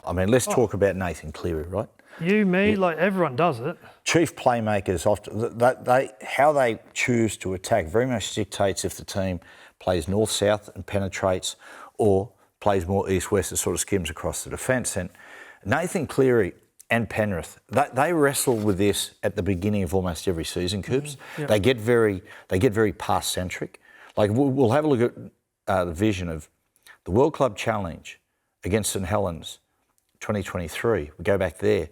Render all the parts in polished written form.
I mean, let's talk about Nathan Cleary, right? You, me, like everyone does it. Chief playmakers, often how they choose to attack very much dictates if the team plays north-south and penetrates or plays more east-west and sort of skims across the defence. And Nathan Cleary and Penrith, they wrestle with this at the beginning of almost every season, Coops. Yep. They get very pass-centric. Like, we'll have a look at the vision of the World Club Challenge against St Helens 2023. We go back there,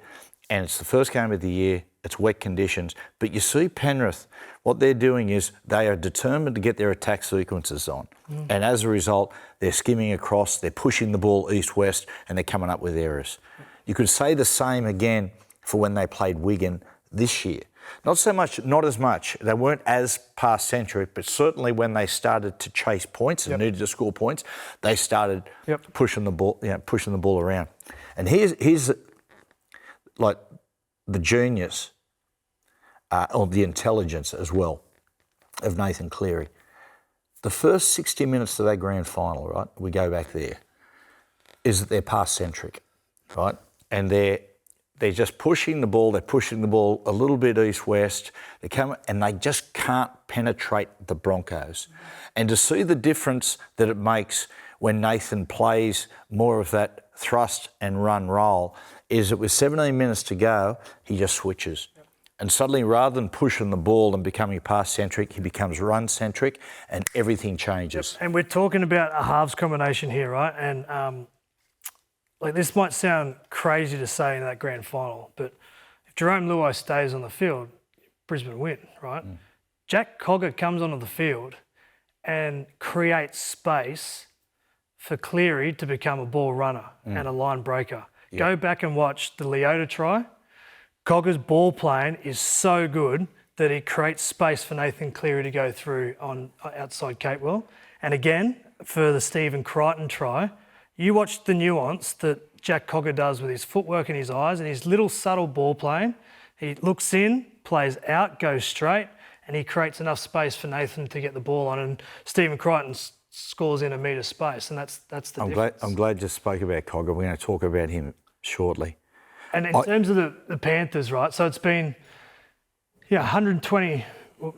and it's the first game of the year. It's wet conditions. But you see Penrith, what they're doing is they are determined to get their attack sequences on. And as a result, they're skimming across, they're pushing the ball east-west, and they're coming up with errors. You could say the same again for when they played Wigan this year. Not as much. They weren't as pass-centric, but certainly when they started to chase points and needed to score points, they started pushing the ball around. And here's like the genius or the intelligence as well of Nathan Cleary. The first 60 minutes of that grand final, right, we go back there, is that they're pass-centric, right? And they're just pushing the ball. They're pushing the ball a little bit east-west. They come and they just can't penetrate the Broncos. And to see the difference that it makes when Nathan plays more of that thrust and run role is that with 17 minutes to go, he just switches. And suddenly, rather than pushing the ball and becoming pass-centric, he becomes run-centric and everything changes. And we're talking about a halves combination here, right? And like, this might sound crazy to say in that grand final, but if Jerome Luai stays on the field, Brisbane win, right? Jack Cogger comes onto the field and creates space for Cleary to become a ball runner and a line breaker. Go back and watch the Leota try. Cogger's ball playing is so good that he creates space for Nathan Cleary to go through on outside Capewell. And again, for the Stephen Crichton try, you watch the nuance that Jack Cogger does with his footwork and his eyes and his little subtle ball playing. He looks in, plays out, goes straight, and he creates enough space for Nathan to get the ball on. And Stephen Crichton scores in a metre space, and that's the difference. I'm glad you spoke about Cogger. We're going to talk about him shortly. And in terms of the Panthers, right, so it's been 120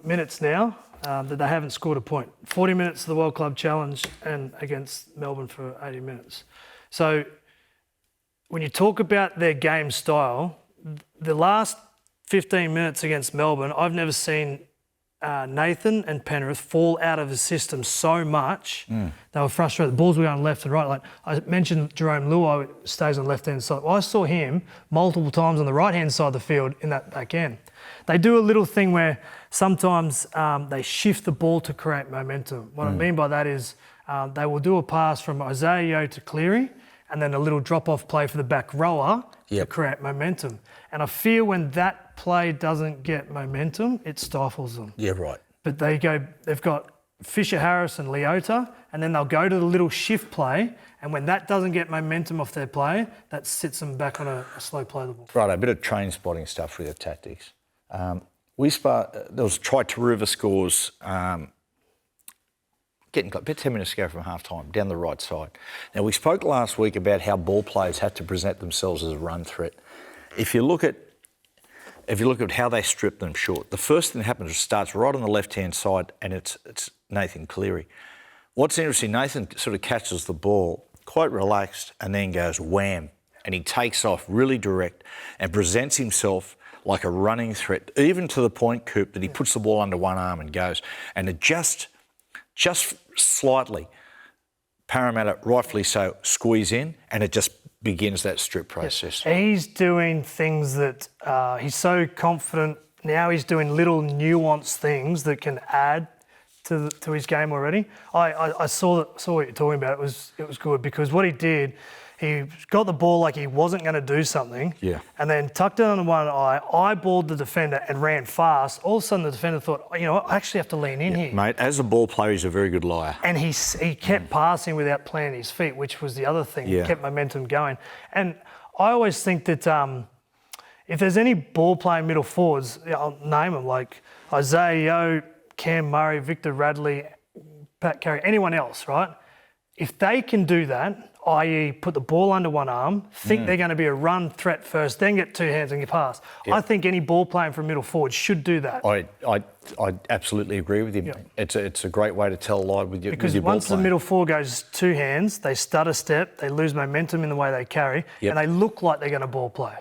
minutes now that they haven't scored a point. 40 minutes of the World Club Challenge and against Melbourne for 80 minutes. So when you talk about their game style, the last 15 minutes against Melbourne, I've never seen Nathan and Penrith fall out of the system so much. They were frustrated. The balls were going left and right. Like I mentioned, Jerome Luai stays on the left-hand side. Well, I saw him multiple times on the right-hand side of the field in that back end. They do a little thing where sometimes they shift the ball to create momentum. What I mean by that is they will do a pass from Isaiah Yeo to Cleary and then a little drop-off play for the back rower to create momentum. And I fear when that play doesn't get momentum, it stifles them. Yeah, right. But they've got Fisher Harris and Leota, and then they'll go to the little shift play, and when that doesn't get momentum off their play, that sits them back on a slow play the ball. Right, a bit of train spotting stuff with the tactics. There was Taruva scores getting about 10 minutes to go from half-time, down the right side. Now, we spoke last week about how ball players have to present themselves as a run threat. If you look at how they strip them short, the first thing that happens is it starts right on the left-hand side, and it's Nathan Cleary. What's interesting, Nathan sort of catches the ball quite relaxed and then goes wham, and he takes off really direct and presents himself like a running threat, even to the point, Coop, that he puts the ball under one arm and goes. And it just slightly, Parramatta, rightfully so, squeeze in, and it just begins that strip process. Yeah. He's doing things that he's so confident now. He's doing little nuanced things that can add to his game already. I saw what you're talking about. It was good because what he did, he got the ball like he wasn't going to do something, and then tucked it under one eye, eyeballed the defender and ran fast. All of a sudden the defender thought, I actually have to lean in here. Mate, as a ball player, he's a very good liar. And he kept passing without planting his feet, which was the other thing. He kept momentum going. And I always think that if there's any ball-playing middle forwards, I'll name them, like Isaiah Yeo, Cam Murray, Victor Radley, Pat Carey, anyone else, right? If they can do that, i.e. put the ball under one arm, think they're going to be a run threat first, then get two hands and you pass. Yep. I think any ball playing from middle forward should do that. I absolutely agree with you. Yep. It's a great way to tell a lie with your Because with your ball once the playing. middle forward goes two hands, they stutter step, they lose momentum in the way they carry, and they look like they're going to ball play.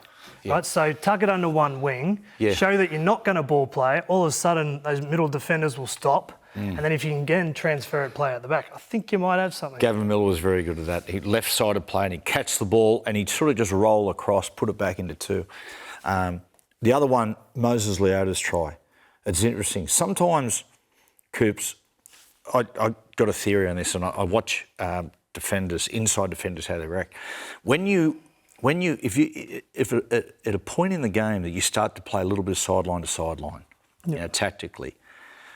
Yep. Right? So tuck it under one wing, show that you're not going to ball play, all of a sudden those middle defenders will stop, and then if you can again transfer it, play at the back, I think you might have something. Gavin Miller was very good at that. He left-sided play and he'd catch the ball and he'd sort of just roll across, put it back into two. The other one, Moses Leota's try. It's interesting. Sometimes, Coops, I got a theory on this, and I watch defenders, inside defenders, how they react. If at a point in the game that you start to play a little bit of sideline to sideline, you know, tactically,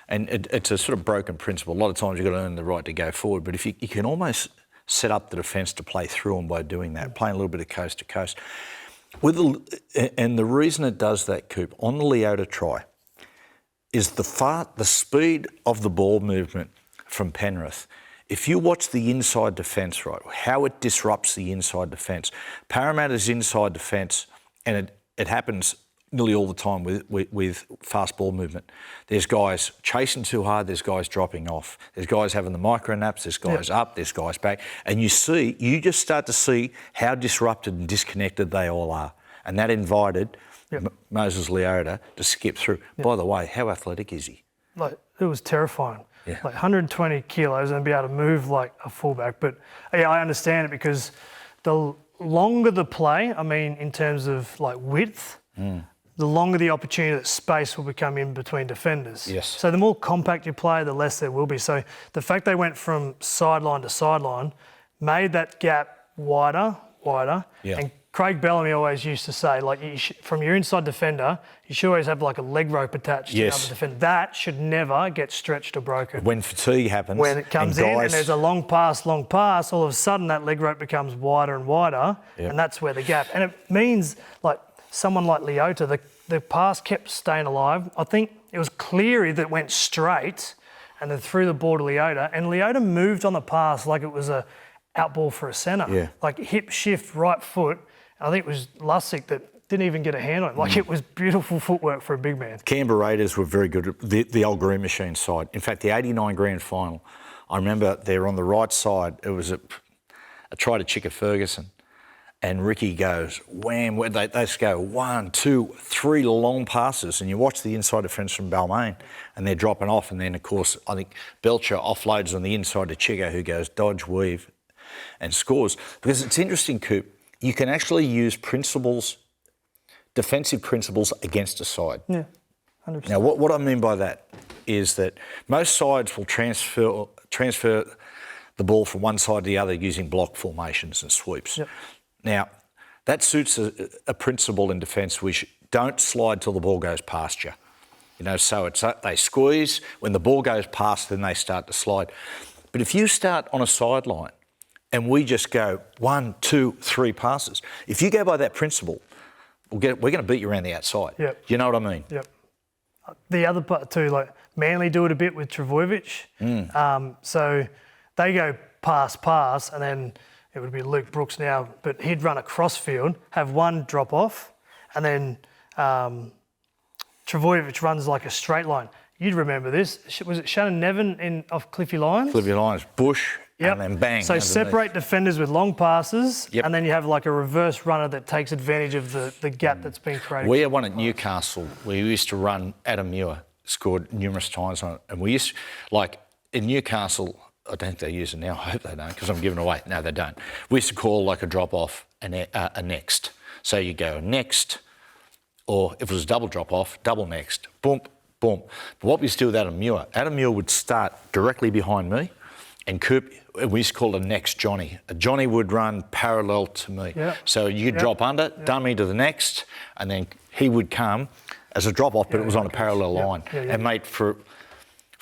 and it's a sort of broken principle. A lot of times you've got to earn the right to go forward, but if you can almost set up the defence to play through them by doing that, playing a little bit of coast to coast. And the reason it does that, Coop, on the Leota try, is the speed of the ball movement from Penrith. If you watch the inside defence, right, how it disrupts the inside defence. Parramatta's inside defence, and it happens nearly all the time with fast ball movement. There's guys chasing too hard, there's guys dropping off. There's guys having the micro naps, there's guys up, there's guys back. And you just start to see how disrupted and disconnected they all are. And that invited Moses Leota to skip through. By the way, how athletic is he? Like, it was terrifying. Yeah. Like 120 kilos and be able to move like a fullback. But yeah, I understand it because the longer the play, I mean, in terms of like width, the longer the opportunity that space will become in between defenders. Yes. So the more compact you play, the less there will be. So the fact they went from sideline to sideline made that gap wider. Yeah. And Craig Bellamy always used to say, like, from your inside defender, you should always have like a leg rope attached to another defender. That should never get stretched or broken. When fatigue happens, when it comes in and there's a long pass, all of a sudden that leg rope becomes wider and wider, and that's where the gap. And it means, like, someone like Leota, the pass kept staying alive. I think it was Cleary that went straight and then threw the ball to Leota, and Leota moved on the pass like it was a out ball for a centre. Yeah. Like hip shift, right foot. I think it was Lussick that didn't even get a hand on it. Like, it was beautiful footwork for a big man. Canberra Raiders were very good at the old Green Machine side. In fact, the 89 grand final, I remember they were on the right side. It was a try to Chicka Ferguson. And Ricky goes, wham, they just go 1, 2, 3 long passes. And you watch the inside defence from Balmain and they're dropping off. And then, of course, I think Belcher offloads on the inside to Chicka, who goes dodge, weave and scores. Because it's interesting, Coop, you can actually use defensive principles against a side. Yeah, 100%. Now, what I mean by that is that most sides will transfer the ball from one side to the other using block formations and sweeps. Yep. Now, that suits a principle in defence which don't slide till the ball goes past you. You know, so they squeeze. When the ball goes past, then they start to slide. But if you start on a sideline and we just go 1, 2, 3 passes, if you go by that principle, we're going to beat you around the outside. Yep. You know what I mean? Yep. The other part too, like Manly do it a bit with Trbojevic. So they go pass, and then it would be Luke Brooks now, but he'd run across field, have one drop off, and then Trbojevic runs like a straight line. You'd remember this. Was it Shannon Nevin off Cliffy Lyons? Cliffy Lyons, Bush, and then bang. So separate defenders with long passes, and then you have like a reverse runner that takes advantage of the gap that's been created. We had one at Newcastle. We used to run Adam Muir, scored numerous times on it. And we used, like, in Newcastle, I don't think they use it now. I hope they don't, because I'm giving away. No, they don't. We used to call like a drop-off a next. So you go next, or if it was a double drop-off, double next, boom, boom. But what we used to do with Adam Muir would start directly behind me, and Coop, we used to call it a next Johnny. A Johnny would run parallel to me. Yep. So you'd drop under, dummy to the next, and then he would come as a drop-off, but it was on a parallel line. And, mate, for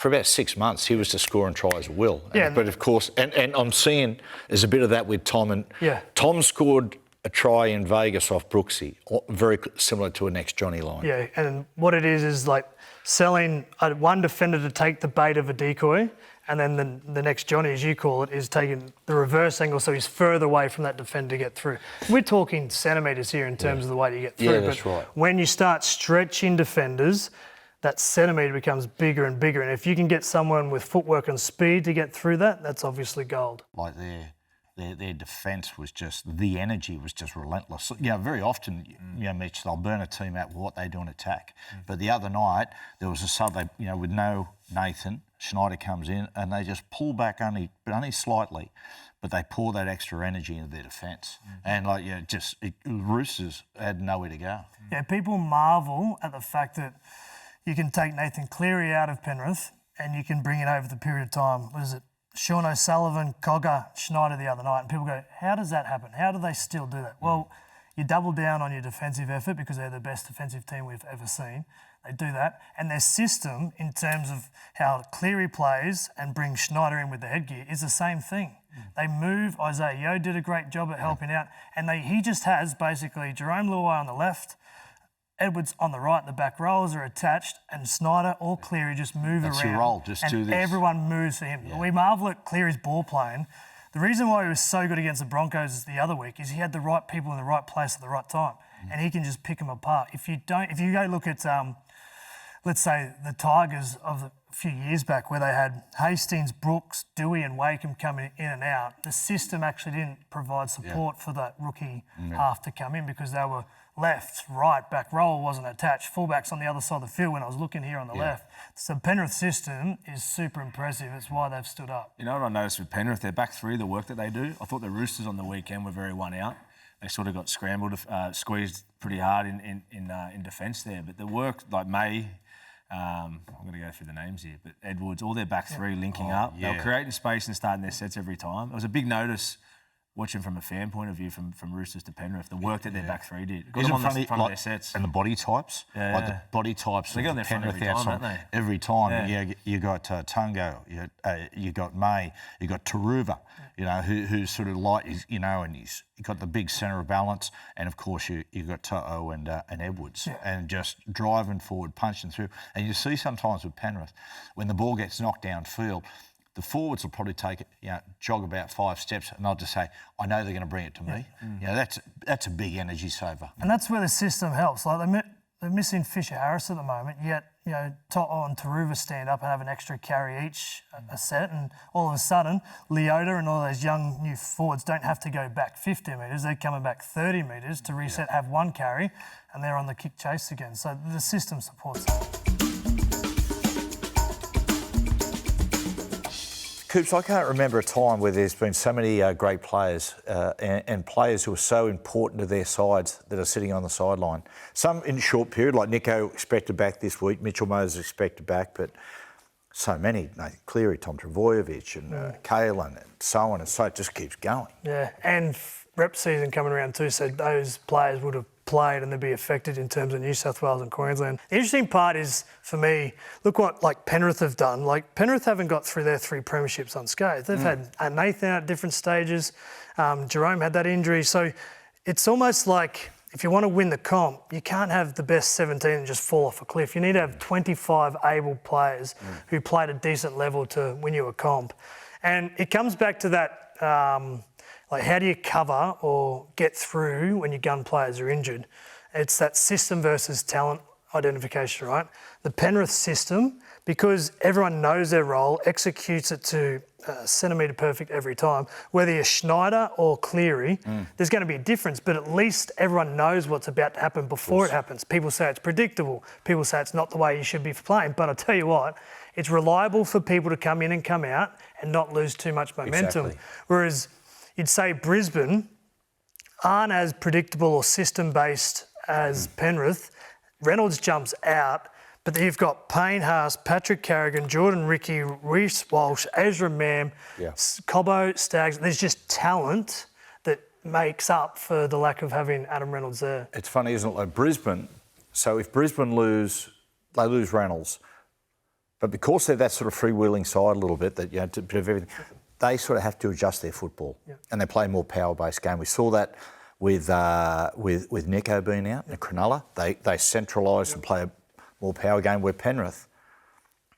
about 6 months, he was just scoring tries at will. But, of course, and I'm seeing there's a bit of that with Tom. And Tom scored a try in Vegas off Brooksy, very similar to a next Johnny line. Yeah, and what it is like selling one defender to take the bait of a decoy And then the next Johnny, as you call it, is taking the reverse angle, so he's further away from that defender to get through. We're talking centimetres here in terms of the way you get through. Yeah, that's right. When you start stretching defenders, that centimetre becomes bigger and bigger. And if you can get someone with footwork and speed to get through that, that's obviously gold. Like their defence was just, the energy was just relentless. Very often, Mitch, they'll burn a team out with what they do in attack. But the other night, there was a sub, with no Nathan, Schneider comes in and they just pull back only slightly, but they pour that extra energy into their defence. And Roosters had nowhere to go. Yeah, people marvel at the fact that you can take Nathan Cleary out of Penrith and you can bring it over the period of time. What is it? Sean O'Sullivan, Cogger, Schneider the other night, and people go, how does that happen? How do they still do that? Well, you double down on your defensive effort because they're the best defensive team we've ever seen. They do that. And their system, in terms of how Cleary plays and brings Schneider in with the headgear, is the same thing. They move. Isaiah Yeo did a great job at helping out. And he just has basically Jerome Luai on the left, Edwards on the right, the back rows are attached, and Snyder or Cleary just move That's around. Your role, just and do this. Everyone moves for him. Yeah. We marvel at Cleary's ball playing. The reason why he was so good against the Broncos the other week is he had the right people in the right place at the right time, and he can just pick them apart. If you go look at, let's say, the Tigers of a few years back where they had Hastings, Brooks, Dewey and Wakeham coming in and out, the system actually didn't provide support for that rookie half to come in because they were left, right, back row wasn't attached, fullbacks on the other side of the field when I was looking here on the left. So Penrith system is super impressive. It's why they've stood up. You know what I noticed with Penrith, their back three, the work that they do, I thought the Roosters on the weekend were very one out. They sort of got scrambled, squeezed pretty hard in defence there. But the work, like May, I'm going to go through the names here, but Edwards, all their back three linking up. They were creating space and starting their sets every time. It was a big notice watching from a fan point of view from Roosters to Penrith, the work that their back three did. Got them on the front of their sets. And the body types. Like the body types they get on their front Penrith every time, outside. don't they? Every time. You got Tungo, you got May, you got Taruva, who's sort of light, and he's got the big centre of balance. And of course you got To'o and Edwards, and just driving forward, punching through. And you see sometimes with Penrith, when the ball gets knocked downfield, the forwards will probably take it, jog about 5 steps, and they'll just say, I know they're going to bring it to me. That's a big energy saver. And that's where the system helps. Like they're missing Fisher Harris at the moment, yet To'o and Taruva stand up and have an extra carry each a set, and all of a sudden Leota and all those young new forwards don't have to go back 50 metres, they're coming back 30 metres to reset, have one carry, and they're on the kick chase again. So the system supports that. Coops, I can't remember a time where there's been so many great players and players who are so important to their sides that are sitting on the sideline. Some in a short period, like Nico expected back this week, Mitchell Moses expected back, but so many, Nathan Cleary, Tom Trbojevic and Kalen and so on and so it just keeps going. Yeah, and rep season coming around too, so those players would have played and they'd be affected in terms of New South Wales and Queensland. The interesting part is, for me, look what Penrith have done. Penrith haven't got through their 3 premierships unscathed. They've had Nathan out at different stages. Jerome had that injury. So it's almost like if you want to win the comp, you can't have the best 17 and just fall off a cliff. You need to have 25 able players who played a decent level to win you a comp. And it comes back to that... how do you cover or get through when your gun players are injured? It's that system versus talent identification, right? The Penrith system, because everyone knows their role, executes it to centimetre perfect every time. Whether you're Schneider or Cleary, there's going to be a difference, but at least everyone knows what's about to happen before it happens. People say it's predictable. People say it's not the way you should be playing. But I'll tell you what, it's reliable for people to come in and come out and not lose too much momentum. Exactly. Whereas you'd say Brisbane aren't as predictable or system-based as Penrith. Reynolds jumps out, but then you've got Payne Haas, Patrick Carrigan, Jordan Ricky, Reece Walsh, Ezra Mam, Cobbo, Staggs. There's just talent that makes up for the lack of having Adam Reynolds there. It's funny, isn't it? Like Brisbane, so if Brisbane lose, they lose Reynolds. But because they're that sort of freewheeling side a little bit, that to bit of everything, they sort of have to adjust their football and they play a more power-based game. We saw that with Nico being out and Cronulla. They centralise and play a more power game, where Penrith,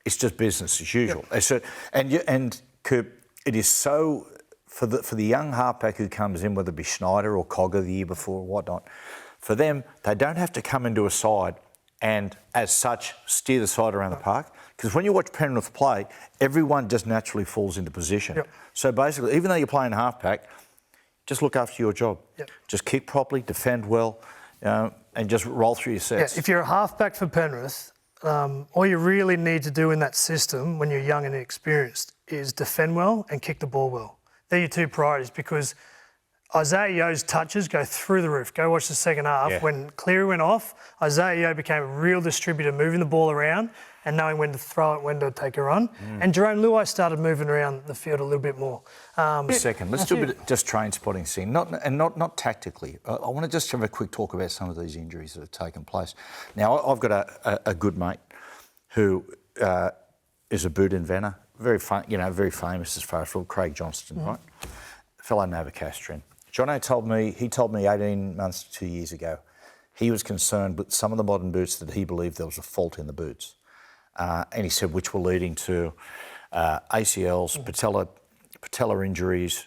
it's just business as usual. So, and Coop, it is so for the young halfback who comes in, whether it be Schneider or Cogger the year before or whatnot, for them they don't have to come into a side and as such steer the side around the park. Because when you watch Penrith play, everyone just naturally falls into position. Yep. So basically, even though you're playing halfback, just look after your job. Yep. Just kick properly, defend well, and just roll through your sets. Yeah, if you're a halfback for Penrith, all you really need to do in that system when you're young and inexperienced is defend well and kick the ball well. They're your two priorities, because Isaiah Yeo's touches go through the roof. Go watch the second half. Yeah. When Cleary went off, Isaiah Yeo became a real distributor, moving the ball around and knowing when to throw it, when to take a run. And Jerome Luai started moving around the field a little bit more. Second, let's do a bit of just train spotting scene, not tactically. I want to just have a quick talk about some of these injuries that have taken place. Now, I've got a good mate who is a boot inventor, very famous as far as Craig Johnston, right? Fellow Novocastrian. Jono told me 18 months to 2 years ago, he was concerned with some of the modern boots that he believed there was a fault in the boots. And he said, which were leading to ACLs, patella injuries,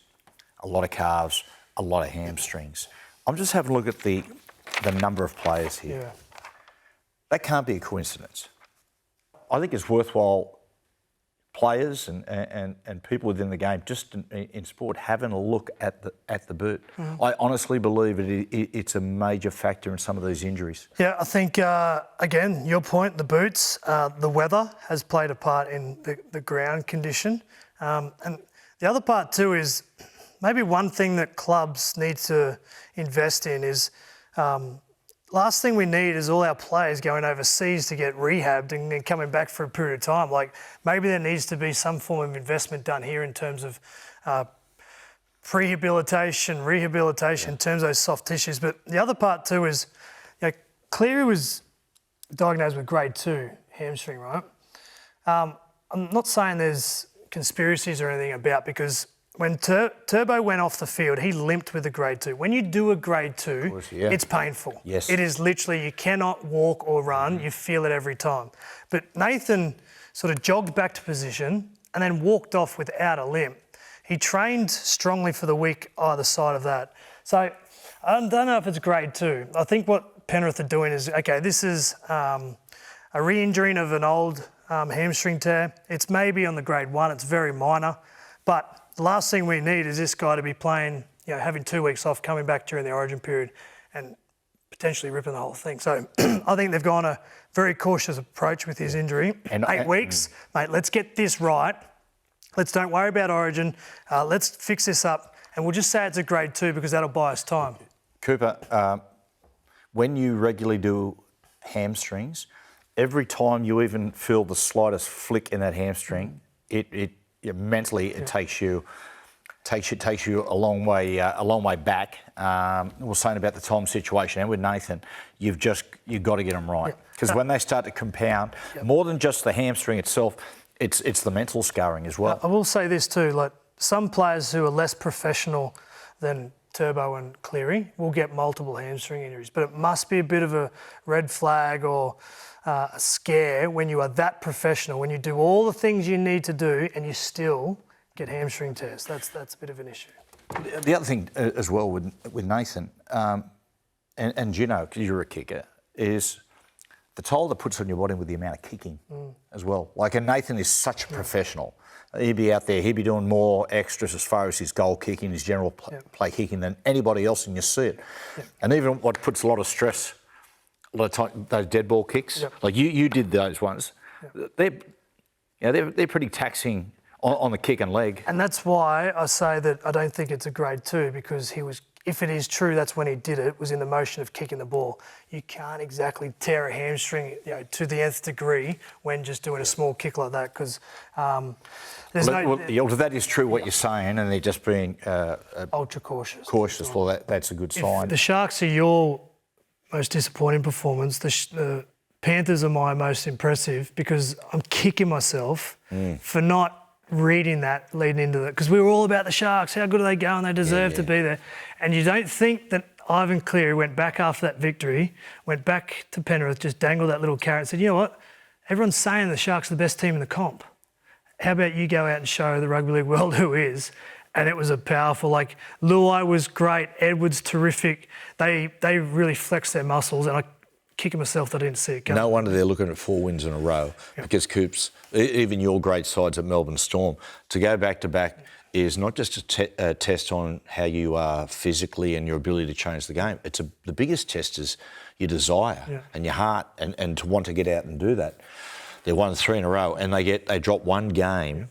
a lot of calves, a lot of hamstrings. I'm just having a look at the number of players here. Yeah. That can't be a coincidence. I think it's worthwhile players and people within the game, just in sport, having a look at the boot. I honestly believe it's a major factor in some of these injuries. Yeah, I think, again, your point, the boots, the weather has played a part in the ground condition. And the other part too is maybe one thing that clubs need to invest in is last thing we need is all our players going overseas to get rehabbed and then coming back for a period of time. Like, maybe there needs to be some form of investment done here in terms of rehabilitation, in terms of those soft tissues. But the other part too is, Cleary was diagnosed with grade 2 hamstring, right? I'm not saying there's conspiracies or anything about, because when Turbo went off the field, he limped with a grade 2. When you do a grade 2, it's painful. Yes. It is literally, you cannot walk or run. You feel it every time. But Nathan sort of jogged back to position and then walked off without a limp. He trained strongly for the week either side of that. So I don't know if it's grade 2. I think what Penrith are doing is, okay, this is a re-injuring of an old hamstring tear. It's maybe on the grade 1. It's very minor. But the last thing we need is this guy to be playing, having 2 weeks off, coming back during the origin period and potentially ripping the whole thing. So I think they've gone a very cautious approach with his injury. 8 weeks, mate, let's get this right. Let's don't worry about origin. Let's fix this up. And we'll just say it's a grade 2 because that'll buy us time. Cooper, when you regularly do hamstrings, every time you even feel the slightest flick in that hamstring, it takes you a long way back. We're saying about the Tom situation, and with Nathan, you've got to get them right, because when they start to compound, more than just the hamstring itself, it's the mental scarring as well. I will say this too, like some players who are less professional than Turbo and Cleary will get multiple hamstring injuries, but it must be a bit of a red flag or a scare when you are that professional, when you do all the things you need to do and you still get hamstring tears. That's a bit of an issue. The other thing as well with Nathan, and Gino, because you're a kicker, is the toll that puts on your body with the amount of kicking as well. Like, and Nathan is such a professional. He'd be out there, he'd be doing more extras as far as his goal kicking, his general play kicking than anybody else, and you see it. And even what puts a lot of stress, a lot of time, those dead ball kicks, like you did those ones, they're pretty taxing on the kick and leg. And that's why I say that I don't think it's a grade 2, because he was, if it is true that's when he did it, was in the motion of kicking the ball. You can't exactly tear a hamstring to the nth degree when just doing a small kick like that, because there's that is true what you're saying, and they're just being ultra cautious. Well, that's a good sign. If the Sharks are your most disappointing performance, the Panthers are my most impressive, because I'm kicking myself for not reading that leading into that, because we were all about the Sharks. How good are they going? They deserve to be there. And you don't think that Ivan Cleary went back after that victory, went back to Penrith, just dangled that little carrot and said, you know what, everyone's saying the Sharks are the best team in the comp. How about you go out and show the rugby league world who is? And it was a powerful, like, Luai was great, Edwards terrific. They really flexed their muscles, and I kicking myself that I didn't see it coming. No wonder they're looking at 4 wins in a row because Coops, even your great sides at Melbourne Storm, to go back-to-back is not just a test on how you are physically and your ability to change the game. The biggest test is your desire and your heart and to want to get out and do that. They won 3 in a row and they dropped one game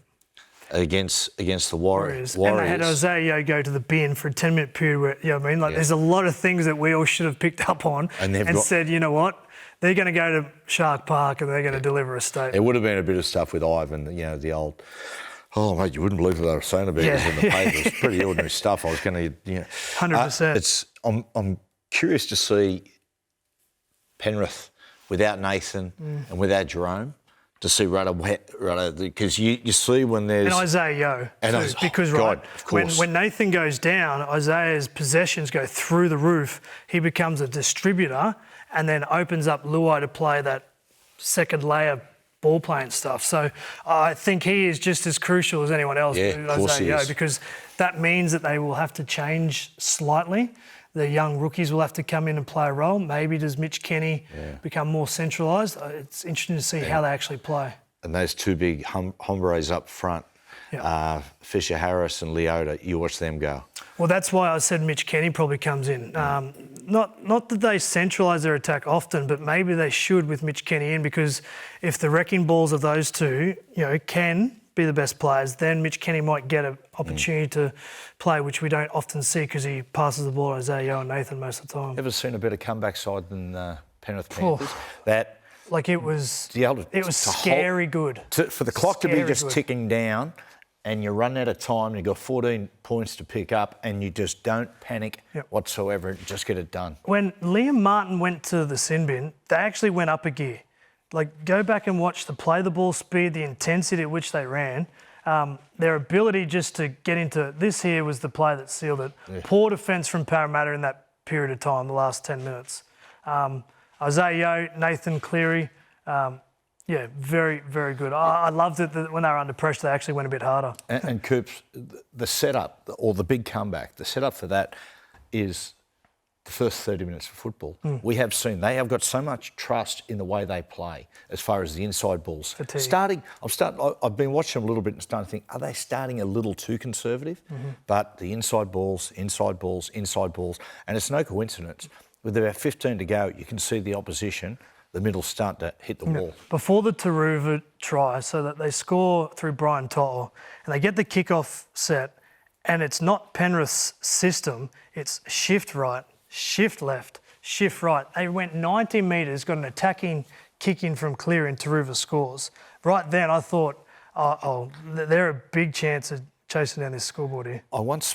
against the Warriors. And they had Isaiah Yeo go to the bin for a 10-minute period where, you know what I mean? Like, there's a lot of things that we all should have picked up on and said, you know what? They're going to go to Shark Park and they're going to deliver a statement. There would have been a bit of stuff with Ivan, you know, the old, oh, mate, you wouldn't believe what they were saying about us in the paper. It's pretty ordinary stuff. I was going to, you know. 100%. I'm curious to see Penrith without Nathan and without Jerome. To see Rudder, because you see when there's... And Isaiah Yeo, because when Nathan goes down, Isaiah's possessions go through the roof. He becomes a distributor and then opens up Luai to play that second layer ball playing stuff. So I think he is just as crucial as anyone else, Isaiah Yeo, because that means that they will have to change slightly. The young rookies will have to come in and play a role. Maybe does Mitch Kenny become more centralised? It's interesting to see how they actually play. And those two big hombres up front, Fisher Harris and Leota, you watch them go. Well, that's why I said Mitch Kenny probably comes in. Not that they centralise their attack often, but maybe they should with Mitch Kenny in, because if the wrecking balls of those two, you know, can be the best players, then Mitch Kenny might get an opportunity to play, which we don't often see because he passes the ball to Isaiah Yeo and Nathan most of the time. Ever seen a better comeback side than Penrith Panthers? It was scary good. For the clock to be just ticking down and you run out of time and you've got 14 points to pick up and you just don't panic whatsoever and just get it done. When Liam Martin went to the sin bin, they actually went up a gear. Like, go back and watch the play the ball speed, the intensity at which they ran. Their ability just to get into... This here was the play that sealed it. Yeah. Poor defence from Parramatta in that period of time, the last 10 minutes. Isaiah Yeo, Nathan Cleary, very, very good. I loved it that when they were under pressure, they actually went a bit harder. And Coops, the setup, or the big comeback, the setup for that is... the first 30 minutes of football. We have seen they have got so much trust in the way they play as far as the inside balls. I've been watching them a little bit and starting to think, are they starting a little too conservative? But the inside balls, and it's no coincidence. With about 15 to go, you can see the opposition, the middle start to hit the wall. Before the Taruva try, so that they score through Brian To'o, and they get the kickoff set, and it's not Penrith's system, it's shift right, shift left, shift right. They went 90 metres, got an attacking kick in from Cleary, and Taruva scores. Right then I thought, they're a big chance of chasing down this scoreboard here. I once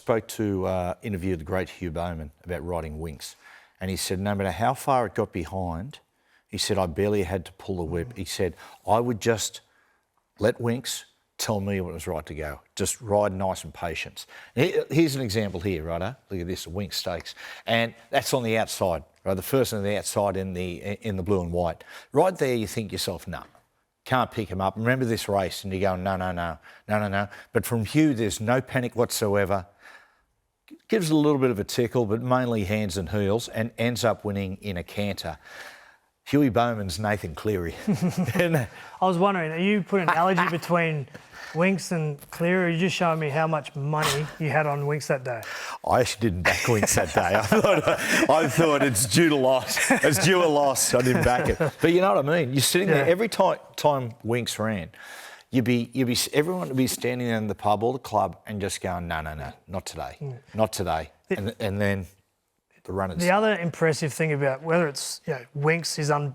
interviewed the great Hugh Bowman about riding Winks, and he said no matter how far it got behind, he said I barely had to pull the whip. He said I would just let Winks tell me when it was right to go. Just ride nice and patient. Here's an example here, right? Look at this, Wink Stakes. And that's on the outside, right? The first on the outside in the blue and white. Right there you think yourself, no, can't pick him up. Remember this race, and you go, no. But from Hugh, there's no panic whatsoever. Gives it a little bit of a tickle, but mainly hands and heels, and ends up winning in a canter. Huey Bowman's Nathan Cleary. I was wondering, are you putting an analogy between Winks and Cleary, or are you just showing me how much money you had on Winks that day? I actually didn't back Winks that day. I thought it's due to loss. It's due a loss. I didn't back it. But you know what I mean? You're sitting there every time Winks ran, everyone would be standing there in the pub or the club and just going, no, not today, not today. And then the runners. The other impressive thing about whether it's Winks is the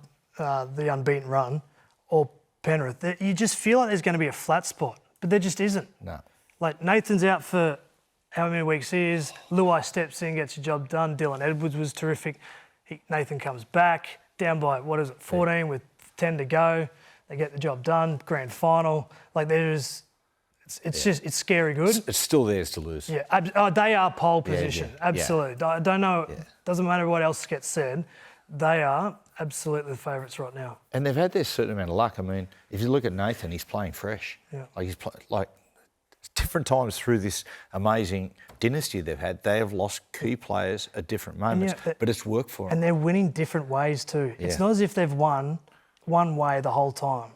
unbeaten run or Penrith, you just feel like there's going to be a flat spot, but there just isn't. No. Like Nathan's out for how many weeks he is. Luai steps in, gets the job done. Dylan Edwards was terrific. Nathan comes back down by 14 with 10 to go. They get the job done. Grand final. Like it's scary good. It's still theirs to lose. Yeah, they are pole position. Absolutely. I don't know. Doesn't matter what else gets said. they are absolutely the favourites right now. And they've had their certain amount of luck. I mean, if you look at Nathan, he's playing fresh. Yeah. Like different times through this amazing dynasty they've had, they have lost key players at different moments, but it's worked for them. And they're winning different ways too. Yeah. It's not as if they've won one way the whole time.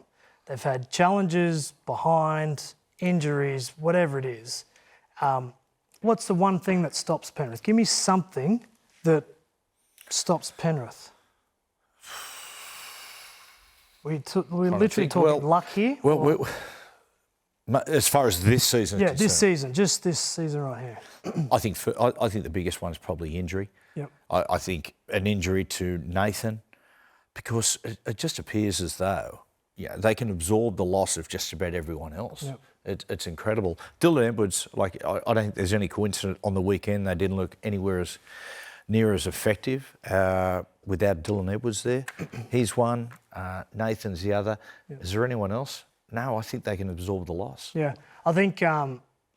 They've had challenges, behind, injuries, whatever it is. What's the one thing that stops Penrith? Give me something that stops Penrith. We're literally talking luck here? Well, as far as this season is concerned, just this season right here. I think the biggest one is probably injury. Yep. I think an injury to Nathan, because it just appears as though they can absorb the loss of just about everyone else. Yep. It's incredible. Dylan Edwards, I don't think there's any coincidence on the weekend they didn't look anywhere as near as effective without Dylan Edwards there. He's one. Nathan's the other. Yep. Is there anyone else? No, I think they can absorb the loss. Yeah, I think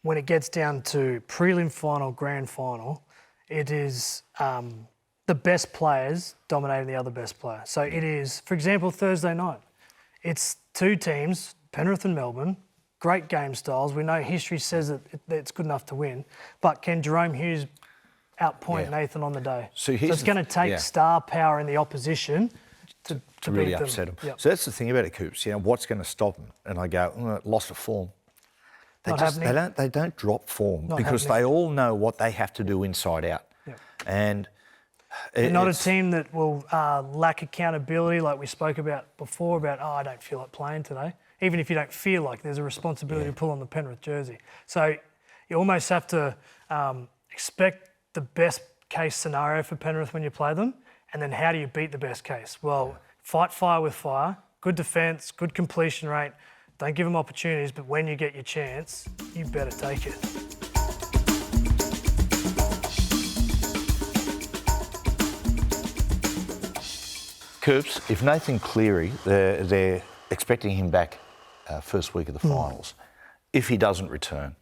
when it gets down to prelim final, grand final, it is the best players dominating the other best player. So it is, for example, Thursday night. It's two teams, Penrith and Melbourne, great game styles. We know history says that it's good enough to win, but can Jerome Hughes outpoint Nathan on the day? So it's going to take star power in the opposition to really beat upset them. Yep. So that's the thing about it, Coops. What's going to stop them? And I go, loss of form. They don't drop form because they all know what they have to do inside out. Yep. And they're not a team that will lack accountability, like we spoke about before, about, I don't feel like playing today. Even if you don't feel like, there's a responsibility to pull on the Penrith jersey. So you almost have to expect the best case scenario for Penrith when you play them, and then how do you beat the best case? Well, fight fire with fire, good defence, good completion rate, don't give them opportunities, but when you get your chance, you better take it. Coops, if Nathan Cleary, they're expecting him back first week of the finals. If he doesn't return,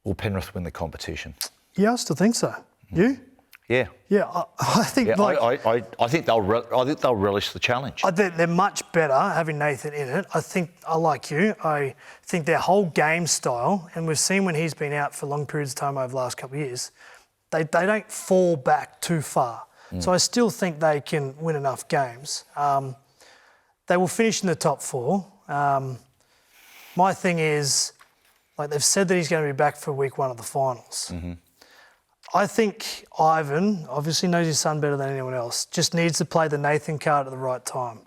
will Penrith win the competition? Yeah, I still think so. You? Yeah. Yeah, I think I think they'll relish the challenge. They're much better having Nathan in it. I think, I like you, I think their whole game style, and we've seen when he's been out for long periods of time over the last couple of years, they don't fall back too far. So I still think they can win enough games. They will finish in the top four. My thing is, they've said that he's going to be back for week one of the finals. Mm-hmm. I think Ivan obviously knows his son better than anyone else, just needs to play the Nathan card at the right time.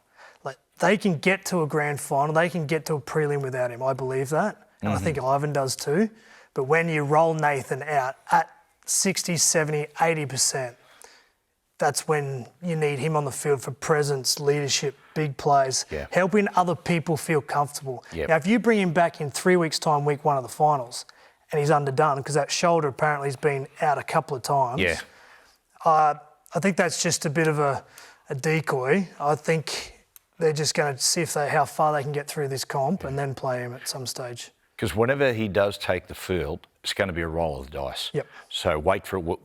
They can get to a grand final, they can get to a prelim without him, I believe that. And I think Ivan does too. But when you roll Nathan out at 60, 70, 80%, that's when you need him on the field for presence, leadership, big plays, helping other people feel comfortable. Yep. Now, if you bring him back in 3 weeks' time, week one of the finals, and he's underdone because that shoulder apparently has been out a couple of times, I think that's just a bit of a decoy. I think they're just going to see how far they can get through this comp and then play him at some stage. Because whenever he does take the field, it's going to be a roll of the dice. Yep. So wait for it.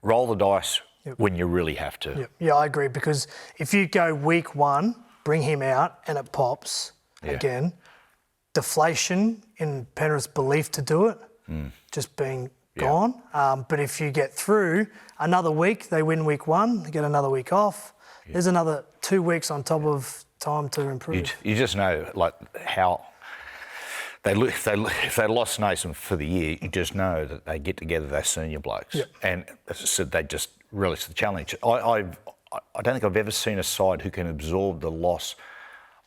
Roll the dice when you really have to. Yep. Yeah, I agree, because if you go week one, bring him out and it pops again, deflation in Penrith's belief to do it, just being gone. But if you get through another week, they win week one, they get another week off. There's another 2 weeks on top of time to improve. You just know how if they lost Nathan for the year, you just know that they get together, they're senior blokes. Yep. And as I said, they just relish the challenge. I don't think I've ever seen a side who can absorb the loss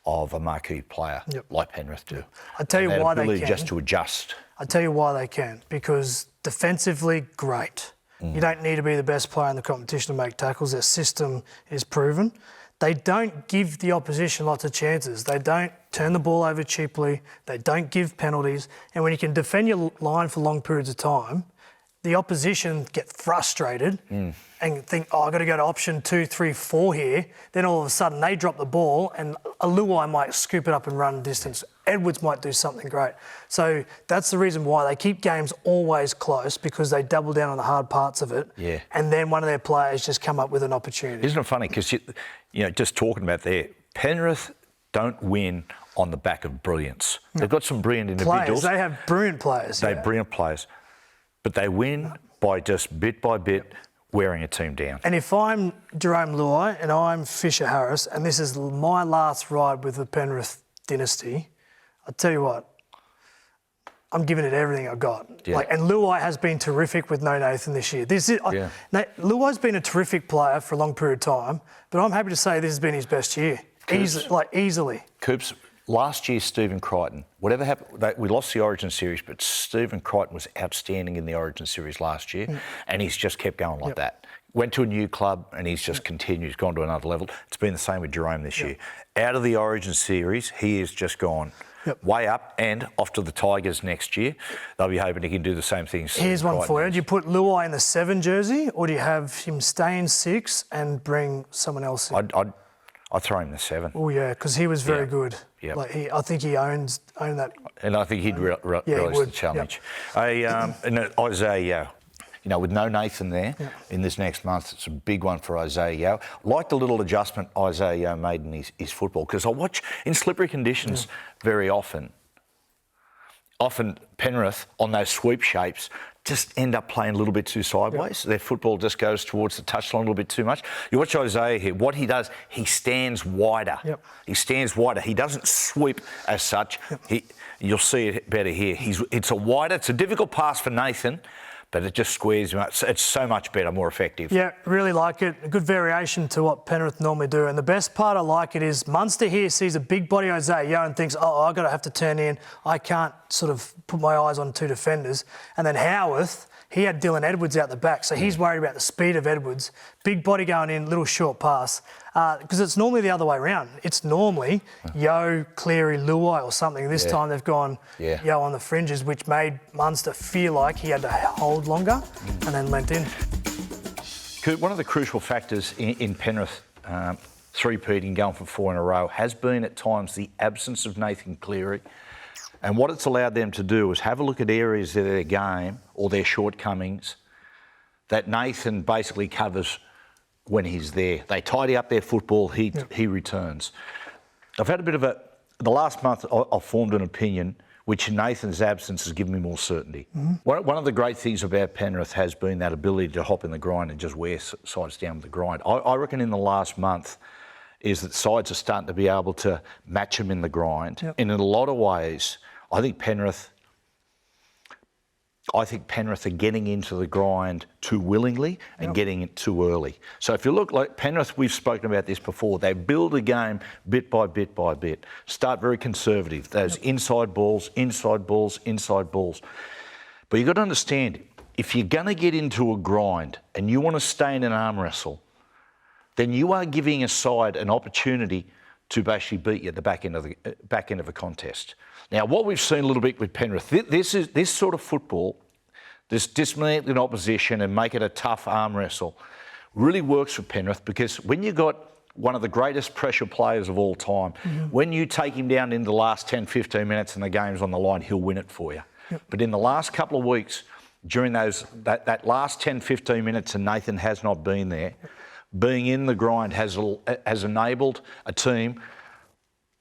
of a marquee player like Penrith do. I tell you why they can. Just to adjust. I tell you why they can. Because defensively, great. You don't need to be the best player in the competition to make tackles. Their system is proven. They don't give the opposition lots of chances. They don't turn the ball over cheaply. They don't give penalties. And when you can defend your line for long periods of time, the opposition get frustrated and think, I've got to go to option 2, 3, 4 here. Then all of a sudden they drop the ball and a Luai might scoop it up and run distance. Edwards might do something great. So that's the reason why they keep games always close, because they double down on the hard parts of it. Yeah. And then one of their players just come up with an opportunity. Isn't it funny? Because, just talking about there, Penrith don't win on the back of brilliance. They've got some brilliant individuals. They have brilliant players. They have brilliant players. But they win by just bit by bit wearing a team down. And if I'm Jerome Luai and I'm Fisher Harris, and this is my last ride with the Penrith dynasty, I'll tell you what, I'm giving it everything I've got. Yeah. And Luai has been terrific with no Nathan this year. Luai's been a terrific player for a long period of time, but I'm happy to say this has been his best year. Easily. Coops, last year, Stephen Crichton, whatever happened, we lost the Origin series, but Stephen Crichton was outstanding in the Origin series last year, and he's just kept going like that. Went to a new club and he's just continued, he's gone to another level. It's been the same with Jerome this year. Out of the Origin series, he has just gone way up and off to the Tigers next year. They'll be hoping he can do the same things. Here's one for you. Do you put Luai in the 7 jersey, or do you have him stay in 6 and bring someone else in? I'd throw him the 7. Oh, yeah, because he was very good. Yep. I think he owned that. And I think he'd relish the challenge. And Isaiah, with no Nathan there in this next month, it's a big one for Isaiah Yao. I like the little adjustment Isaiah Yao made in his football, because I watch in slippery conditions very often. Often Penrith, on those sweep shapes, just end up playing a little bit too sideways. Their football just goes towards the touchline a little bit too much. You watch Isaiah here, what he does, he stands wider. He stands wider. He doesn't sweep as such. You'll see it better here. It's a difficult pass for Nathan, but it just squares him out. It's so much better, more effective. Yeah, really like it. A good variation to what Penrith normally do. And the best part I like it is Munster here sees a big body Isaiah Yao and thinks, I've got to have to turn in. I can't sort of put my eyes on 2 defenders. And then Howarth, he had Dylan Edwards out the back, so he's worried about the speed of Edwards. Big body going in, little short pass. Because it's normally the other way around. It's normally Yo, Cleary, Luai or something. This time they've gone Yo on the fringes, which made Munster feel like he had to hold longer and then lent in. One of the crucial factors in Penrith three-peating, going for 4 in a row, has been at times the absence of Nathan Cleary. And what it's allowed them to do is have a look at areas of their game or their shortcomings that Nathan basically covers when he's there. They tidy up their football, he returns. I've had a bit of the last month I've formed an opinion which in Nathan's absence has given me more certainty. One of the great things about Penrith has been that ability to hop in the grind and just wear sides down with the grind. I reckon in the last month is that sides are starting to be able to match them in the grind. And in a lot of ways, I think Penrith are getting into the grind too willingly and getting it too early. So if you look like Penrith, we've spoken about this before, they build a game bit by bit by bit. Start very conservative. Those inside balls, inside balls, inside balls. But you've got to understand, if you're going to get into a grind and you want to stay in an arm wrestle, then you are giving a side an opportunity to basically beat you at the back end of a contest. Now, what we've seen a little bit with Penrith, this sort of football, this dismantling opposition and make it a tough arm wrestle, really works for Penrith, because when you've got one of the greatest pressure players of all time, when you take him down in the last 10, 15 minutes and the game's on the line, he'll win it for you. But in the last couple of weeks, during that last 10, 15 minutes, and Nathan has not been there, being in the grind has enabled a team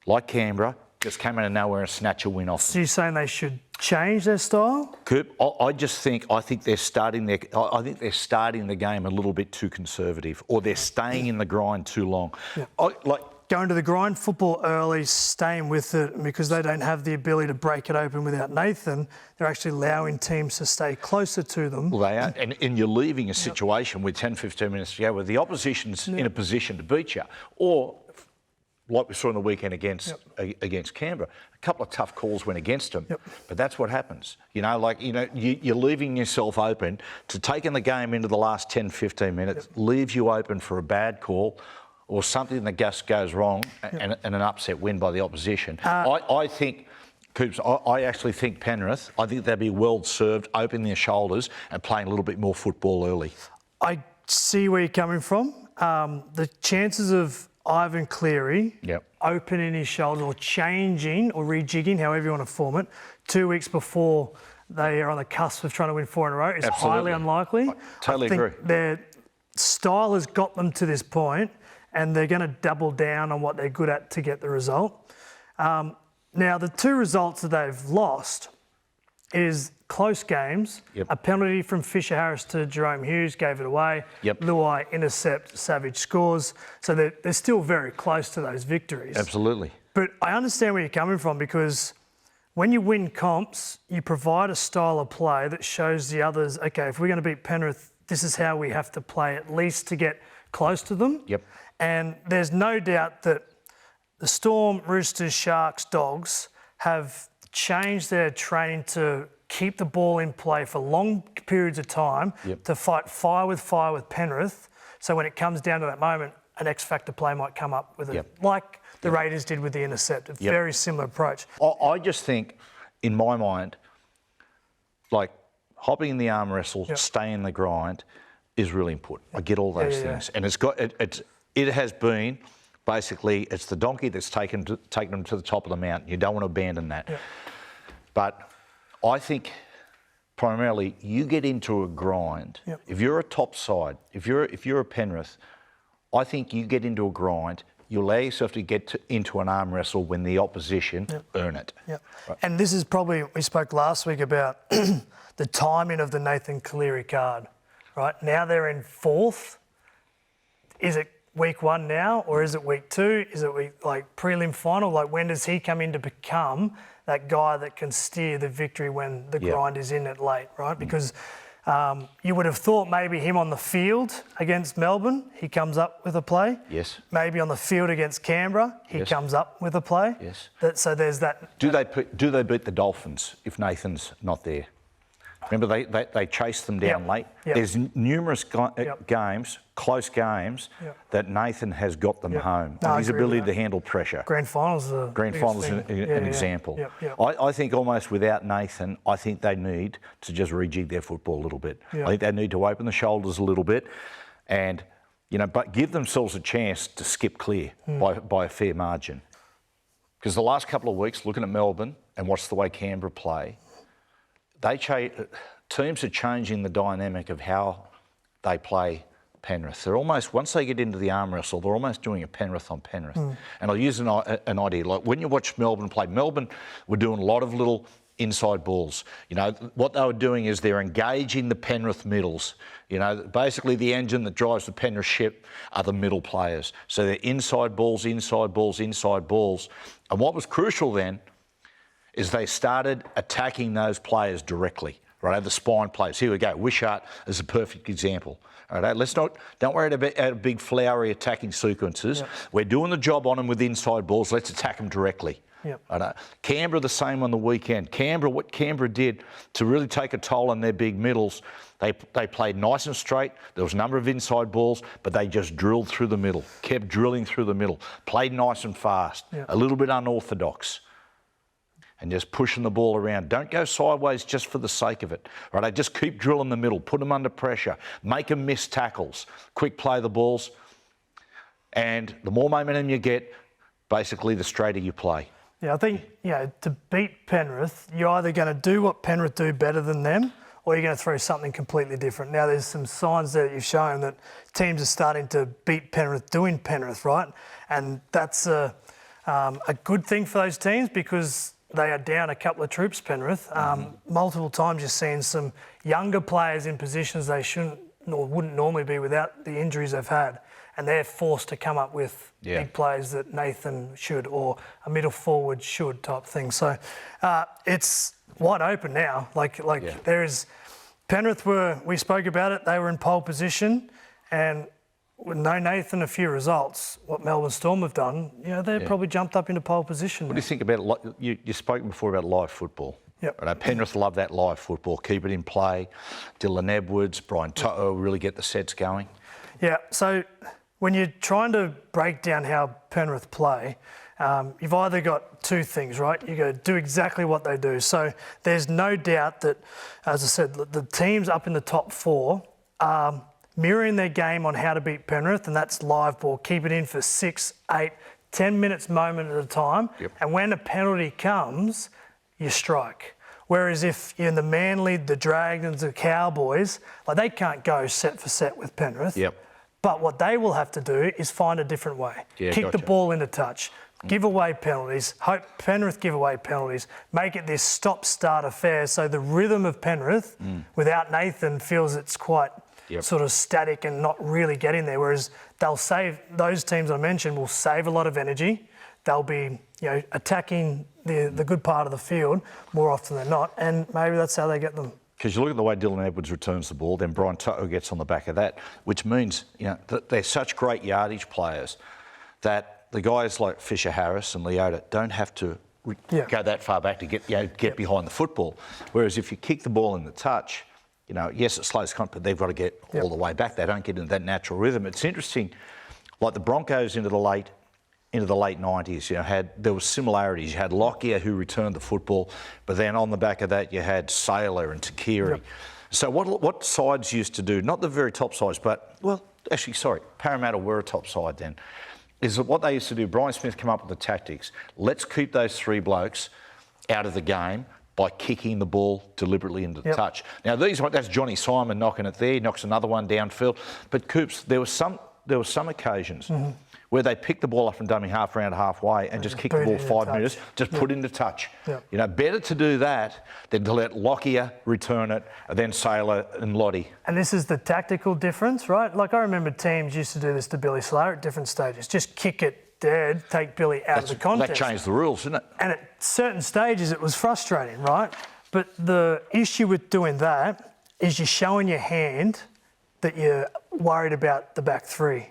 like Canberra just came out of nowhere and snatch a win off. So you're saying they should change their style? Coop, I think they're starting the game a little bit too conservative, or they're staying in the grind too long. Going to the grind football early, staying with it, because they don't have the ability to break it open without Nathan, they're actually allowing teams to stay closer to them. Well, they are. And you're leaving a situation with 10, 15 minutes to go where the opposition's in a position to beat you. Or, like we saw on the weekend against Canberra, a couple of tough calls went against them. But that's what happens. You're leaving yourself open to taking the game into the last 10, 15 minutes, leaves you open for a bad call or something that just goes wrong and an upset win by the opposition. I think Coops, I actually think Penrith, I think they'd be well served opening their shoulders and playing a little bit more football early. I see where you're coming from. The chances of Ivan Cleary opening his shoulders or changing or rejigging, however you want to form it, 2 weeks before they are on the cusp of trying to win 4 in a row is highly unlikely. I totally agree. Their style has got them to this point, and they're going to double down on what they're good at to get the result. Now, the 2 results that they've lost is close games. A penalty from Fisher Harris to Jerome Hughes gave it away. Luai intercept, Savage scores. So they're still very close to those victories. Absolutely. But I understand where you're coming from, because when you win comps, you provide a style of play that shows the others, okay, if we're going to beat Penrith, this is how we have to play at least to get close to them. And there's no doubt that the Storm, Roosters, Sharks, Dogs have changed their training to keep the ball in play for long periods of time, to fight fire with Penrith. So when it comes down to that moment, an X-factor play might come up with it, like the Raiders did with the intercept. A very similar approach. I just think, in my mind, like hopping in the arm wrestle, staying in the grind is really important. I get all those things. And it has been... Basically, it's the donkey that's taken them to the top of the mountain. You don't want to abandon that. But I think primarily you get into a grind. If you're a top side, if you're a Penrith, I think you get into a grind. You allow yourself to get into an arm wrestle when the opposition earn it. Right. And this is probably, we spoke last week about the timing of the Nathan Cleary card. Right now they're in 4th. Is it week 1 now, or is it week 2? Is it week prelim final? Like, when does he come in to become that guy that can steer the victory when the grind is in it late, right? Because you would have thought maybe him on the field against Melbourne, he comes up with a play. Maybe on the field against Canberra, he comes up with a play. So there's that. Do they beat the Dolphins if Nathan's not there? Remember, they chased them down late. There's numerous games, close games, that Nathan has got them home. No, his ability to handle pressure. Grand finals are an example. I think almost without Nathan, I think they need to just rejig their football a little bit. I think they need to open the shoulders a little bit, and but give themselves a chance to skip clear by a fair margin. Because the last couple of weeks, looking at Melbourne and watch the way Canberra play. Teams are changing the dynamic of how they play Penrith. They're almost, once they get into the arm wrestle, they're almost doing a Penrith on Penrith. And I'll use an idea. Like when you watch Melbourne play, Melbourne were doing a lot of little inside balls. What they were doing is they're engaging the Penrith middles. Basically the engine that drives the Penrith ship are the middle players. So they're inside balls, inside balls, inside balls. And what was crucial then is they started attacking those players directly, right? The spine players. Here we go. Wishart is a perfect example. All right, don't worry about big flowery attacking sequences. We're doing the job on them with inside balls. Let's attack them directly. Right? Canberra the same on the weekend. What Canberra did to really take a toll on their big middles, they played nice and straight. There was a number of inside balls, but they just drilled through the middle, kept drilling through the middle, played nice and fast, a little bit unorthodox. And just pushing the ball around. Don't go sideways just for the sake of it. Right? I just keep drilling the middle, put them under pressure, make them miss tackles, quick play the balls. And the more momentum you get, basically the straighter you play. I think, to beat Penrith, you're either going to do what Penrith do better than them, or you're going to throw something completely different. Now, there's some signs there that you've shown that teams are starting to beat Penrith doing Penrith, right? And that's a good thing for those teams, because they are down a couple of troops, Penrith. Multiple times you're seeing some younger players in positions they shouldn't or wouldn't normally be without the injuries they've had. And they're forced to come up with big plays that Nathan should, or a middle forward should type thing. So it's wide open now. There is... Penrith we spoke about it, they were in pole position, and with no Nathan, a few results, what Melbourne Storm have done, they've probably jumped up into pole position. What do you think about, you spoke before about live football. Penrith love that live football, keep it in play. Dylan Edwards, Brian To'o really get the sets going. So when you're trying to break down how Penrith play, you've either got two things, right? You got to do exactly what they do. So there's no doubt that, as I said, the teams up in the top 4 are mirroring their game on how to beat Penrith, and that's live ball. Keep it in for 6, 8, 10 minutes moment at a time. Yep. And when a penalty comes, you strike. Whereas if you're in the Manly, the Dragons, the Cowboys, like they can't go set for set with Penrith. Yep. But what they will have to do is find a different way. Yeah, Kick gotcha. the ball into touch. Give away penalties. Hope Penrith give away penalties. Make it this stop-start affair so the rhythm of Penrith without Nathan feels it's quite sort of static and not really getting there. Whereas they'll save, those teams I mentioned will save a lot of energy. They'll be, attacking the good part of the field more often than not, and maybe that's how they get them. Because you look at the way Dylan Edwards returns the ball, then Brian Toto gets on the back of that, which means that they're such great yardage players that the guys like Fisher Harris and Leota don't have to go that far back to get behind the football. Whereas if you kick the ball in the touch, yes, it slows contact, but they've got to get all the way back. They don't get into that natural rhythm. It's interesting, like the Broncos into the late 90s, there were similarities. You had Lockyer who returned the football, but then on the back of that you had Saylor and Takiri. Yep. So what sides used to do, not the very top sides, but, Parramatta were a top side then, is that what they used to do, Brian Smith came up with the tactics. Let's keep those 3 blokes out of the game by kicking the ball deliberately into the touch. Now, that's Johnny Simon knocking it there, he knocks another one downfield. But Coops, there were some occasions where they pick the ball up from dummy half round halfway and just kick the ball 5 minutes, just put into touch. Yep. Better to do that than to let Lockyer return it, and then Saylor and Lottie. And this is the tactical difference, right? Like I remember teams used to do this to Billy Slater at different stages. Just kick it dead, take Billy out of the contest. That changed the rules, didn't it? And at certain stages it was frustrating, right? But the issue with doing that is you're showing your hand that you're worried about the back 3.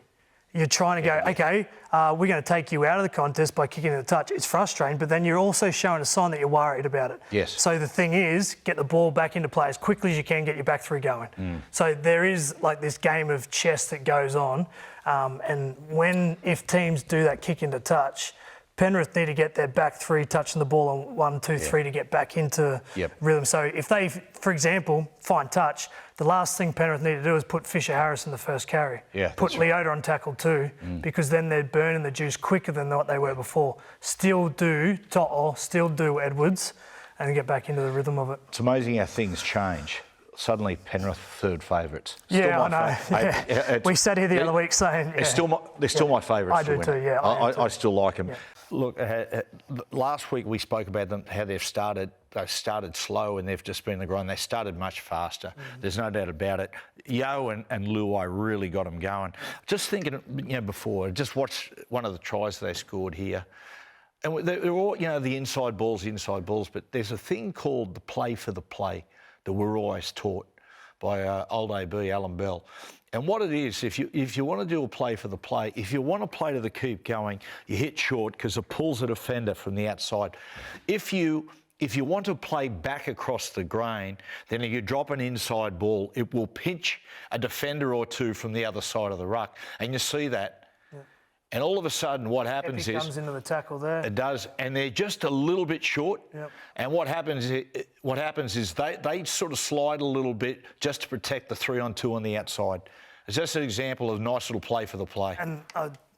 You're trying to go, okay, we're going to take you out of the contest by kicking in the touch. It's frustrating, but then you're also showing a sign that you're worried about it. Yes. So the thing is, get the ball back into play as quickly as you can, get your back 3 going. So there is like this game of chess that goes on. And if teams do that kick into touch, Penrith need to get their back 3 touching the ball on 1, 2, 3 to get back into rhythm. So if they, for example, find touch, the last thing Penrith need to do is put Fisher Harris in the first carry. Put Leota on tackle 2, because then they're burning the juice quicker than what they were before. Still do To'o, still do Edwards, and get back into the rhythm of it. It's amazing how things change. Suddenly Penrith third favourites. Yeah, I know. We sat here the other week saying... They're still my favourites. I do too, yeah. I still like them. Yeah. Look, last week we spoke about them, how they've started. They started slow and they've just been the grind. They started much faster. There's no doubt about it. Yo and Luai really got them going. Just thinking, before, just watch one of the tries they scored here. And they're all, the inside balls, but there's a thing called the play for the play that we're always taught by old AB, Alan Bell. And what it is, if you want to do a play for the play, if you want to play to the keep going, you hit short because it pulls a defender from the outside. If you want to play back across the grain, then if you drop an inside ball, it will pinch a defender or 2 from the other side of the ruck. And you see that. And all of a sudden, what happens is... comes into the tackle there. It does. And they're just a little bit short. And what happens is they sort of slide a little bit just to protect the 3-on-2 on the outside. It's just an example of a nice little play for the play. And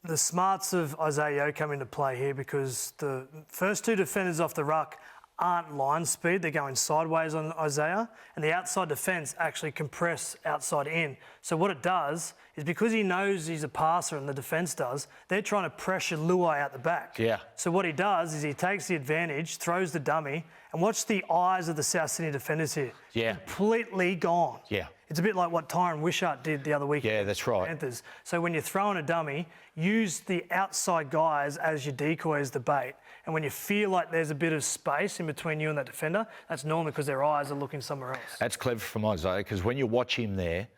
the smarts of Isaiah Yeo come into play here because the first 2 defenders off the ruck aren't line speed, they're going sideways on Isaiah, and the outside defence actually compress outside in. So what it does is because he knows he's a passer and the defence does, they're trying to pressure Luai out the back. So what he does is he takes the advantage, throws the dummy, and watch the eyes of the South Sydney defenders here. Completely gone. It's a bit like what Tyron Wishart did the other week. Yeah, that's right. Panthers. So when you're throwing a dummy, use the outside guys as your decoy, as the bait. And when you feel like there's a bit of space in between you and that defender, that's normally because their eyes are looking somewhere else. That's clever from Isaiah, because when you watch him there,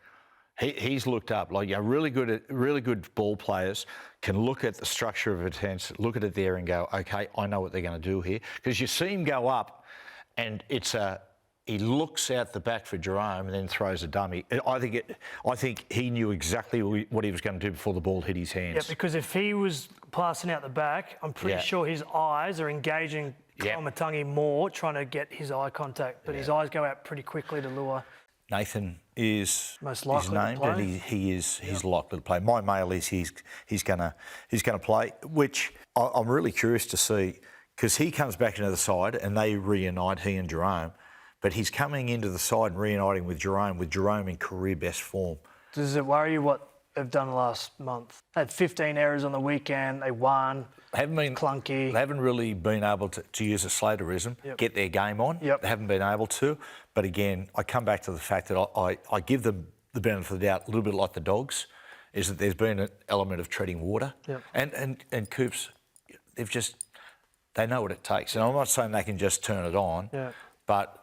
he's looked up. Like, really good ball players can look at the structure of a defence, look at it there and go, okay, I know what they're going to do here. Because you see him go up and it's a he looks out the back for Jerome and then throws a dummy. I think he knew exactly what he was going to do before the ball hit his hands. Yeah, because if he was passing out the back, I'm pretty sure his eyes are engaging Koloamatangi more, trying to get his eye contact, but his eyes go out pretty quickly to Luai. Nathan is most likely named, to play. and he's likely to play. My mail is he's gonna play, which I'm really curious to see, because he comes back into the side and they reunite, he and Jerome, but he's coming into the side and reuniting with Jerome in career best form. Does it worry you what they've done last month? They had 15 errors on the weekend. They won. Haven't been clunky. They haven't really been able to use a Slaterism, get their game on. They haven't been able to. But again, I come back to the fact that I give them the benefit of the doubt, a little bit like the Dogs, is that there's been an element of treading water. And Coops, they know what it takes. And I'm not saying they can just turn it on, but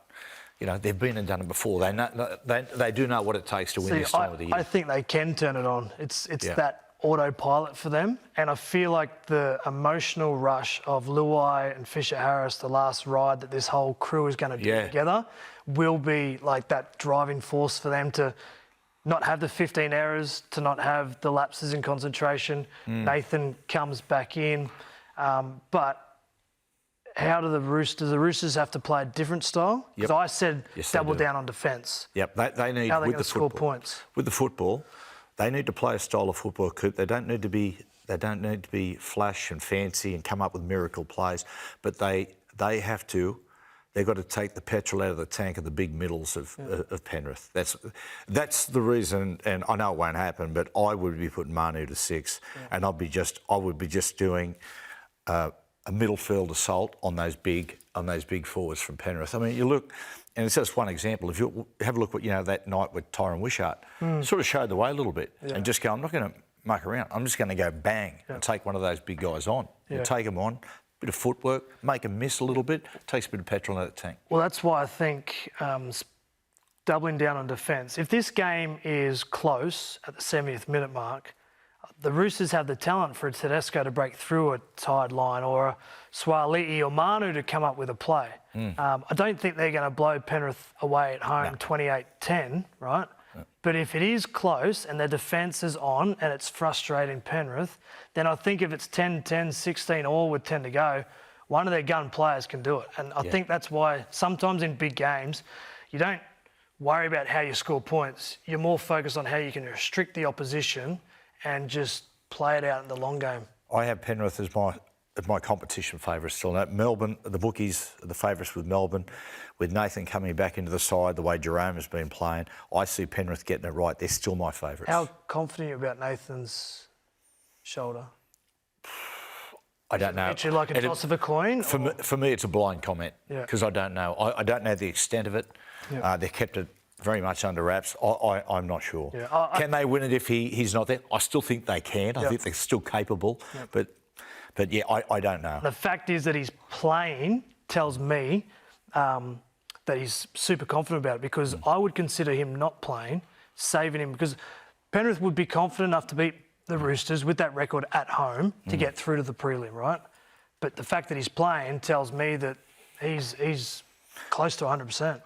they've been and done it before. They do know what it takes to win this time of the year. I think they can turn it on. It's that autopilot for them, and I feel like the emotional rush of Luai and Fisher-Harris, the last ride that this whole crew is going to do together, will be like that driving force for them to not have the 15 errors, to not have the lapses in concentration. Nathan comes back in, but how do the Roosters have to play a different style? Because I said double down on defence. They need, how are they with going the to score points? With the football, they need to play a style of football, Coop. They don't need to be flash and fancy and come up with miracle plays, but they've got to take the petrol out of the tank of the big middles of Penrith. That's the reason, and I know it won't happen, but I would be putting Manu to 6, and I would be just doing a middle field assault on those big forwards from Penrith. I mean, you look, and it's just one example. If you have a look at that night with Tyron Wishart, sort of showed the way a little bit, and just go, I'm not going to muck around. I'm just going to go bang and take one of those big guys on. And take them on, bit of footwork, make them miss a little bit, takes a bit of petrol out of the tank. Well, that's why I think doubling down on defence. If this game is close at the 70th minute mark, the Roosters have the talent for a Tedesco to break through a tied line, or a Swali'i or Manu to come up with a play. I don't think they're going to blow Penrith away at home 28-10, right? But if it is close and their defence is on and it's frustrating Penrith, then I think if it's 10-10, 16 all with 10 to go, one of their gun players can do it. And I think that's why sometimes in big games, you don't worry about how you score points. You're more focused on how you can restrict the opposition and just play it out in the long game. I have Penrith as my competition favourites still. Now, Melbourne, the bookies are the favourites with Melbourne. With Nathan coming back into the side, the way Jerome has been playing, I see Penrith getting it right. They're still my favourites. How confident are you about Nathan's shoulder? I don't know. Is it like a toss of a coin? For me, it's a blind comment because I don't know. I don't know the extent of it. They kept it very much under wraps. I'm not sure. Can they win it if he's not there? I still think they can. I think they're still capable. But I don't know. The fact is that he's playing tells me that he's super confident about it, because I would consider him not playing, saving him, because Penrith would be confident enough to beat the Roosters with that record at home to get through to the prelim, right? But the fact that he's playing tells me that he's close to 100%.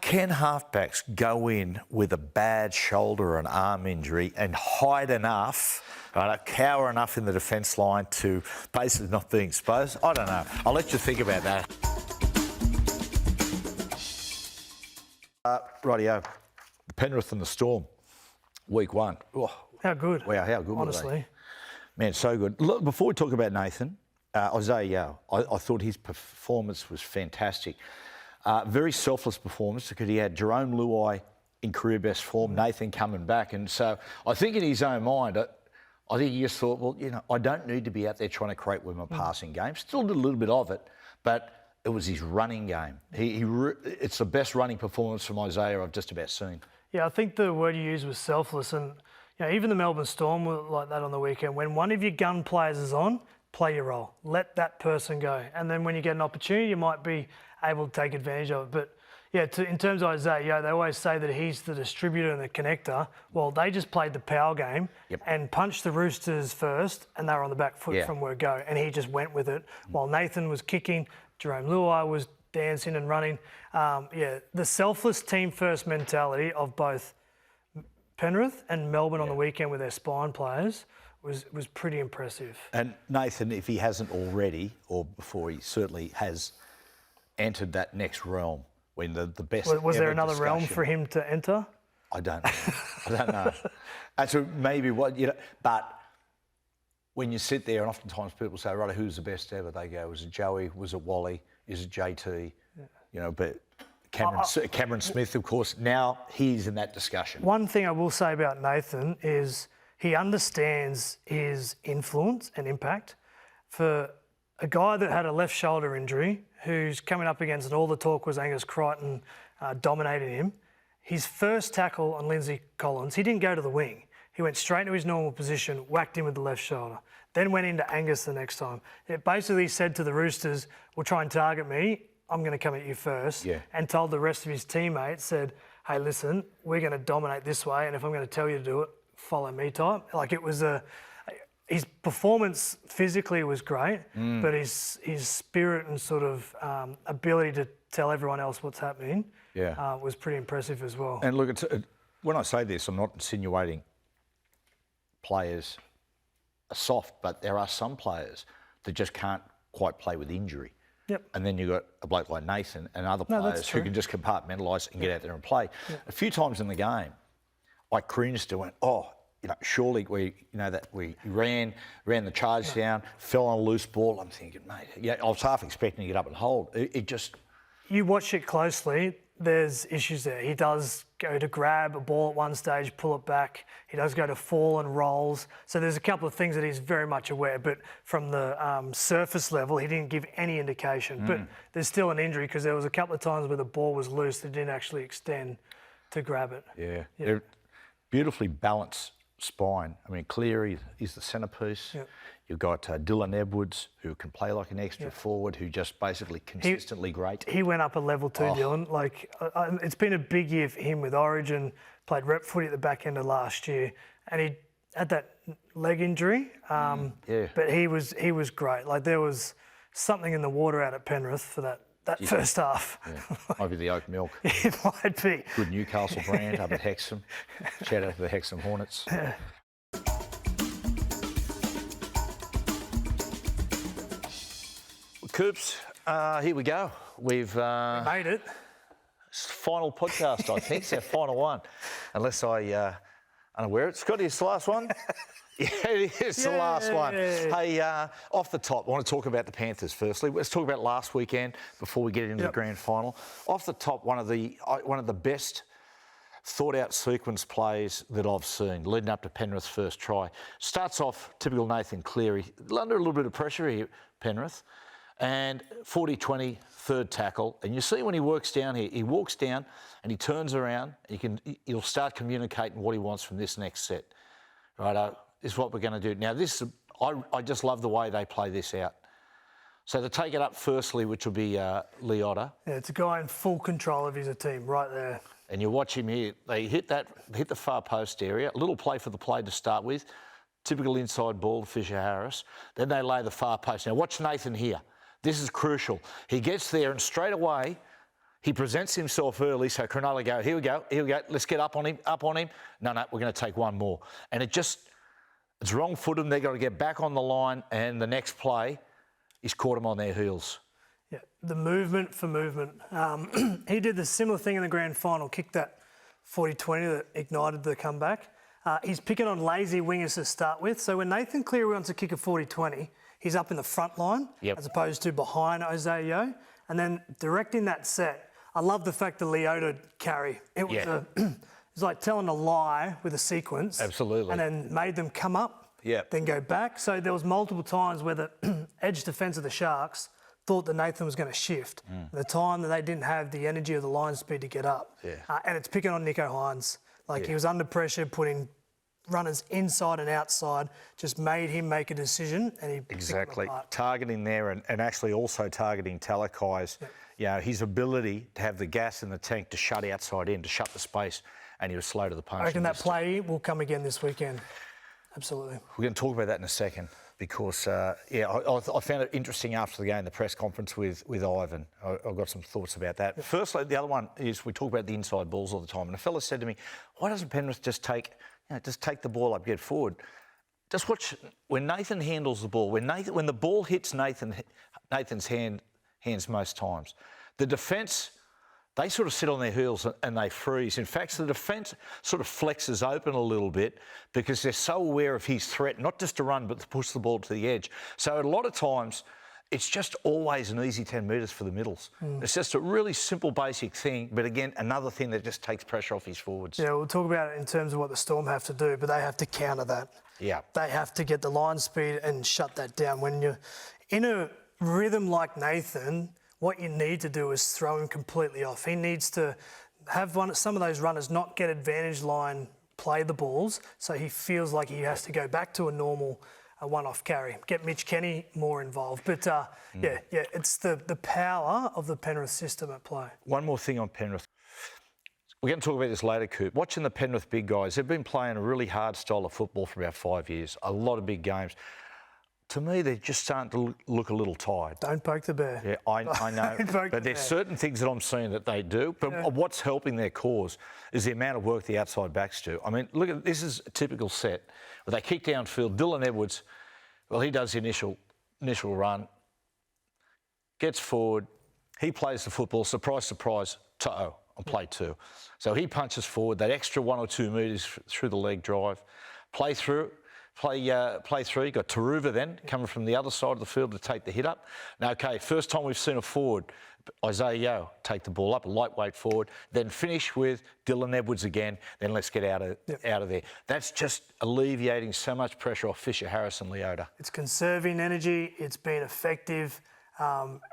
Can halfbacks go in with a bad shoulder or an arm injury and hide enough, cower enough in the defence line to basically not be exposed? I don't know. I'll let you think about that. Rightio. Penrith and the Storm, week 1. Oh, how good. Wow, how good honestly. Were they? Man, so good. Look, before we talk about Nathan, Isaiah Yeo, I thought his performance was fantastic. Very selfless performance, because he had Jerome Luai in career best form, Nathan coming back. And so I think in his own mind, I think he just thought, well, I don't need to be out there trying to create with my passing game. Still did a little bit of it, but it was his running game. It's the best running performance from Isaiah I've just about seen. Yeah, I think the word you used was selfless. And even the Melbourne Storm were like that on the weekend. When one of your gun players is on, play your role. Let that person go. And then when you get an opportunity, you might be able to take advantage of it. But in terms of Isaiah, they always say that he's the distributor and the connector. Well, they just played the power game and punched the Roosters first, and they were on the back foot from word go. And he just went with it. While Nathan was kicking, Jerome Luai was dancing and running. The selfless team-first mentality of both Penrith and Melbourne on the weekend with their spine players was pretty impressive. And Nathan, if he hasn't already, or before, he certainly has entered that next realm when the best. Was there another realm discussion- for him to enter? I don't know. That's maybe what, but when you sit there and oftentimes people say, right, who's the best ever? They go, was it Joey? Was it Wally? Is it JT? But Cameron Smith, of course, now he's in that discussion. One thing I will say about Nathan is he understands his influence and impact. For a guy that had a left shoulder injury, who's coming up against, and all the talk was Angus Crichton dominating him, his first tackle on Lindsay Collins, he didn't go to the wing. He went straight into his normal position, whacked him with the left shoulder, then went into Angus the next time. It basically said to the Roosters, "We'll try and target me. I'm going to come at you first." And told the rest of his teammates, said, "Hey, listen, we're going to dominate this way, and if I'm going to tell you to do it, follow me," type. Like, it was his performance physically was great, but his spirit and sort of ability to tell everyone else what's happening was pretty impressive as well. And look, when I say this, I'm not insinuating players are soft, but there are some players that just can't quite play with injury. And then you've got a bloke like Nathan and other players who can just compartmentalise and get out there and play. A few times in the game, I cringed and went, surely we ran the charge down, fell on a loose ball. I'm thinking, mate, I was half expecting to get up and hold. It just... You watch it closely, there's issues there. He does go to grab a ball at one stage, pull it back. He does go to fall and rolls. So there's a couple of things that he's very much aware, but from the surface level, he didn't give any indication. But there's still an injury because there was a couple of times where the ball was loose that didn't actually extend to grab it. They're beautifully balanced spine. I mean, Cleary is the centrepiece. You've got Dylan Edwards, who can play like an extra forward, who just basically consistently great. He went up a level too, Dylan. Like, it's been a big year for him with Origin, played rep footy at the back end of last year, and he had that leg injury. But he was great. Like, there was something in the water out at Penrith for that first half. Might be the oat milk. It might be. Good Newcastle brand up at Hexham. Shout out to the Hexham Hornets. Coops, here we go. We've made it. Final podcast, I think. It's our final one. Unless I unaware it. Scotty, it's the last one? Yeah, it is the last one. Hey, off the top, I want to talk about the Panthers firstly. Let's talk about last weekend before we get into the grand final. Off the top, one of the best thought-out sequence plays that I've seen leading up to Penrith's first try. Starts off typical Nathan Cleary, under a little bit of pressure here, Penrith, and 40-20, third tackle. And you see when he works down here, he walks down and he turns around. He'll start communicating what he wants from this next set. Righto, this is what we're going to do. Now, I just love the way they play this out. So to take it up firstly, which will be Leota. Yeah, it's a guy in full control of his team right there. And you watch him here. They hit the far post area. A little play for the play to start with. Typical inside ball to Fisher-Harris. Then they lay the far post. Now watch Nathan here. This is crucial. He gets there and straight away he presents himself early. So Cronulla go, here we go. Let's get up on him. No, we're going to take one more. And it's wrong footed. They've got to get back on the line. And the next play, he's caught them on their heels. Yeah, the movement for movement. He did the similar thing in the grand final, kicked that 40-20 that ignited the comeback. He's picking on lazy wingers to start with. So when Nathan Cleary wants to kick a 40-20, he's up in the front line as opposed to behind Isaiah Yeo. And then directing that set, I love the fact that Leota carry. It was it's like telling a lie with a sequence. Absolutely. And then made them come up, then go back. So there was multiple times where the edge defence of the Sharks thought that Nathan was going to shift at the time that they didn't have the energy or the line speed to get up. And it's picking on Nicho Hines. He was under pressure, putting runners inside and outside, just made him make a decision and he exactly targeting there and actually also targeting Talakai's, his ability to have the gas in the tank to shut outside in, to shut the space, and he was slow to the punch. I reckon that play will come again this weekend. Absolutely. We're going to talk about that in a second. because, I found it interesting after the game, the press conference with Ivan. I've got some thoughts about that. Firstly, the other one is we talk about the inside balls all the time, and a fella said to me, why doesn't Penrith just take the ball up, get forward? Just watch when Nathan handles the ball, when the ball hits Nathan's hands most times, the defence, they sort of sit on their heels and they freeze. In fact, the defence sort of flexes open a little bit because they're so aware of his threat, not just to run, but to push the ball to the edge. So a lot of times, it's just always an easy 10 metres for the middles. It's just a really simple, basic thing, but again, another thing that just takes pressure off his forwards. Yeah, we'll talk about it in terms of what the Storm have to do, but they have to counter that. Yeah. They have to get the line speed and shut that down. When you're in a rhythm like Nathan, what you need to do is throw him completely off. He needs to have some of those runners not get advantage line, play the balls, so he feels like he has to go back to a normal one-off carry. Get Mitch Kenny more involved. But, it's the power of the Penrith system at play. One more thing on Penrith. We're going to talk about this later, Coop. Watching the Penrith big guys, they've been playing a really hard style of football for about 5 years, a lot of big games. To me, they're just starting to look a little tired. Don't poke the bear. Yeah, I know. But there's certain things that I'm seeing that they do. But what's helping their cause is the amount of work the outside backs do. I mean, look at this is a typical set where they kick downfield. Dylan Edwards, well, he does the initial run, gets forward, he plays the football. Surprise, surprise, on play 2. So he punches forward that extra 1 or 2 metres through the leg drive, play through. Play 3, got Taruva then, coming from the other side of the field to take the hit up. Now, okay, first time we've seen a forward, Isaiah Yeo, take the ball up, a lightweight forward, then finish with Dylan Edwards again, then let's get out of there. That's just alleviating so much pressure off Fisher, Harris and Leota. It's conserving energy, it's been effective,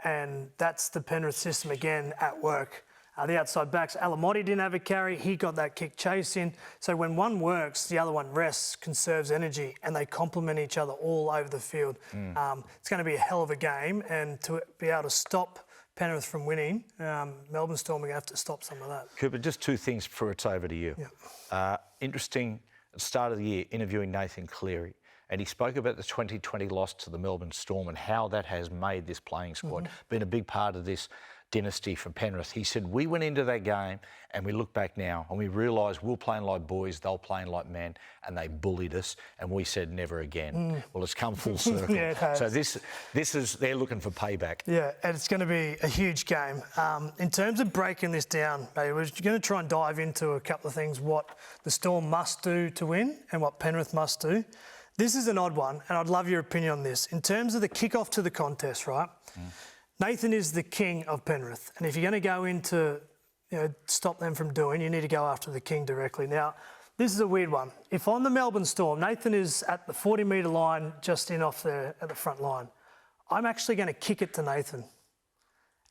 and that's the Penrith system again at work. The outside backs, Alamotti didn't have a carry. He got that kick chase in. So when one works, the other one rests, conserves energy, and they complement each other all over the field. It's going to be a hell of a game, and to be able to stop Penrith from winning, Melbourne Storm are going to have to stop some of that. Cooper, just 2 things before it's over to you. Interesting, at the start of the year, interviewing Nathan Cleary, and he spoke about the 2020 loss to the Melbourne Storm and how that has made this playing squad, been a big part of this dynasty for Penrith. He said, we went into that game and we look back now and we realised we're playing like boys, they're playing like men, and they bullied us, and we said never again. Well, it's come full circle. Yeah, it has. So this is, they're looking for payback. Yeah, and it's going to be a huge game. In terms of breaking this down, we're going to try and dive into a couple of things, what the Storm must do to win and what Penrith must do. This is an odd one, and I'd love your opinion on this. In terms of the kick-off to the contest, right? Nathan is the king of Penrith, and if you're going to go into, stop them from doing, you need to go after the king directly. Now, this is a weird one. If on the Melbourne Storm, Nathan is at the 40-metre line, just in off there at the front line, I'm actually going to kick it to Nathan,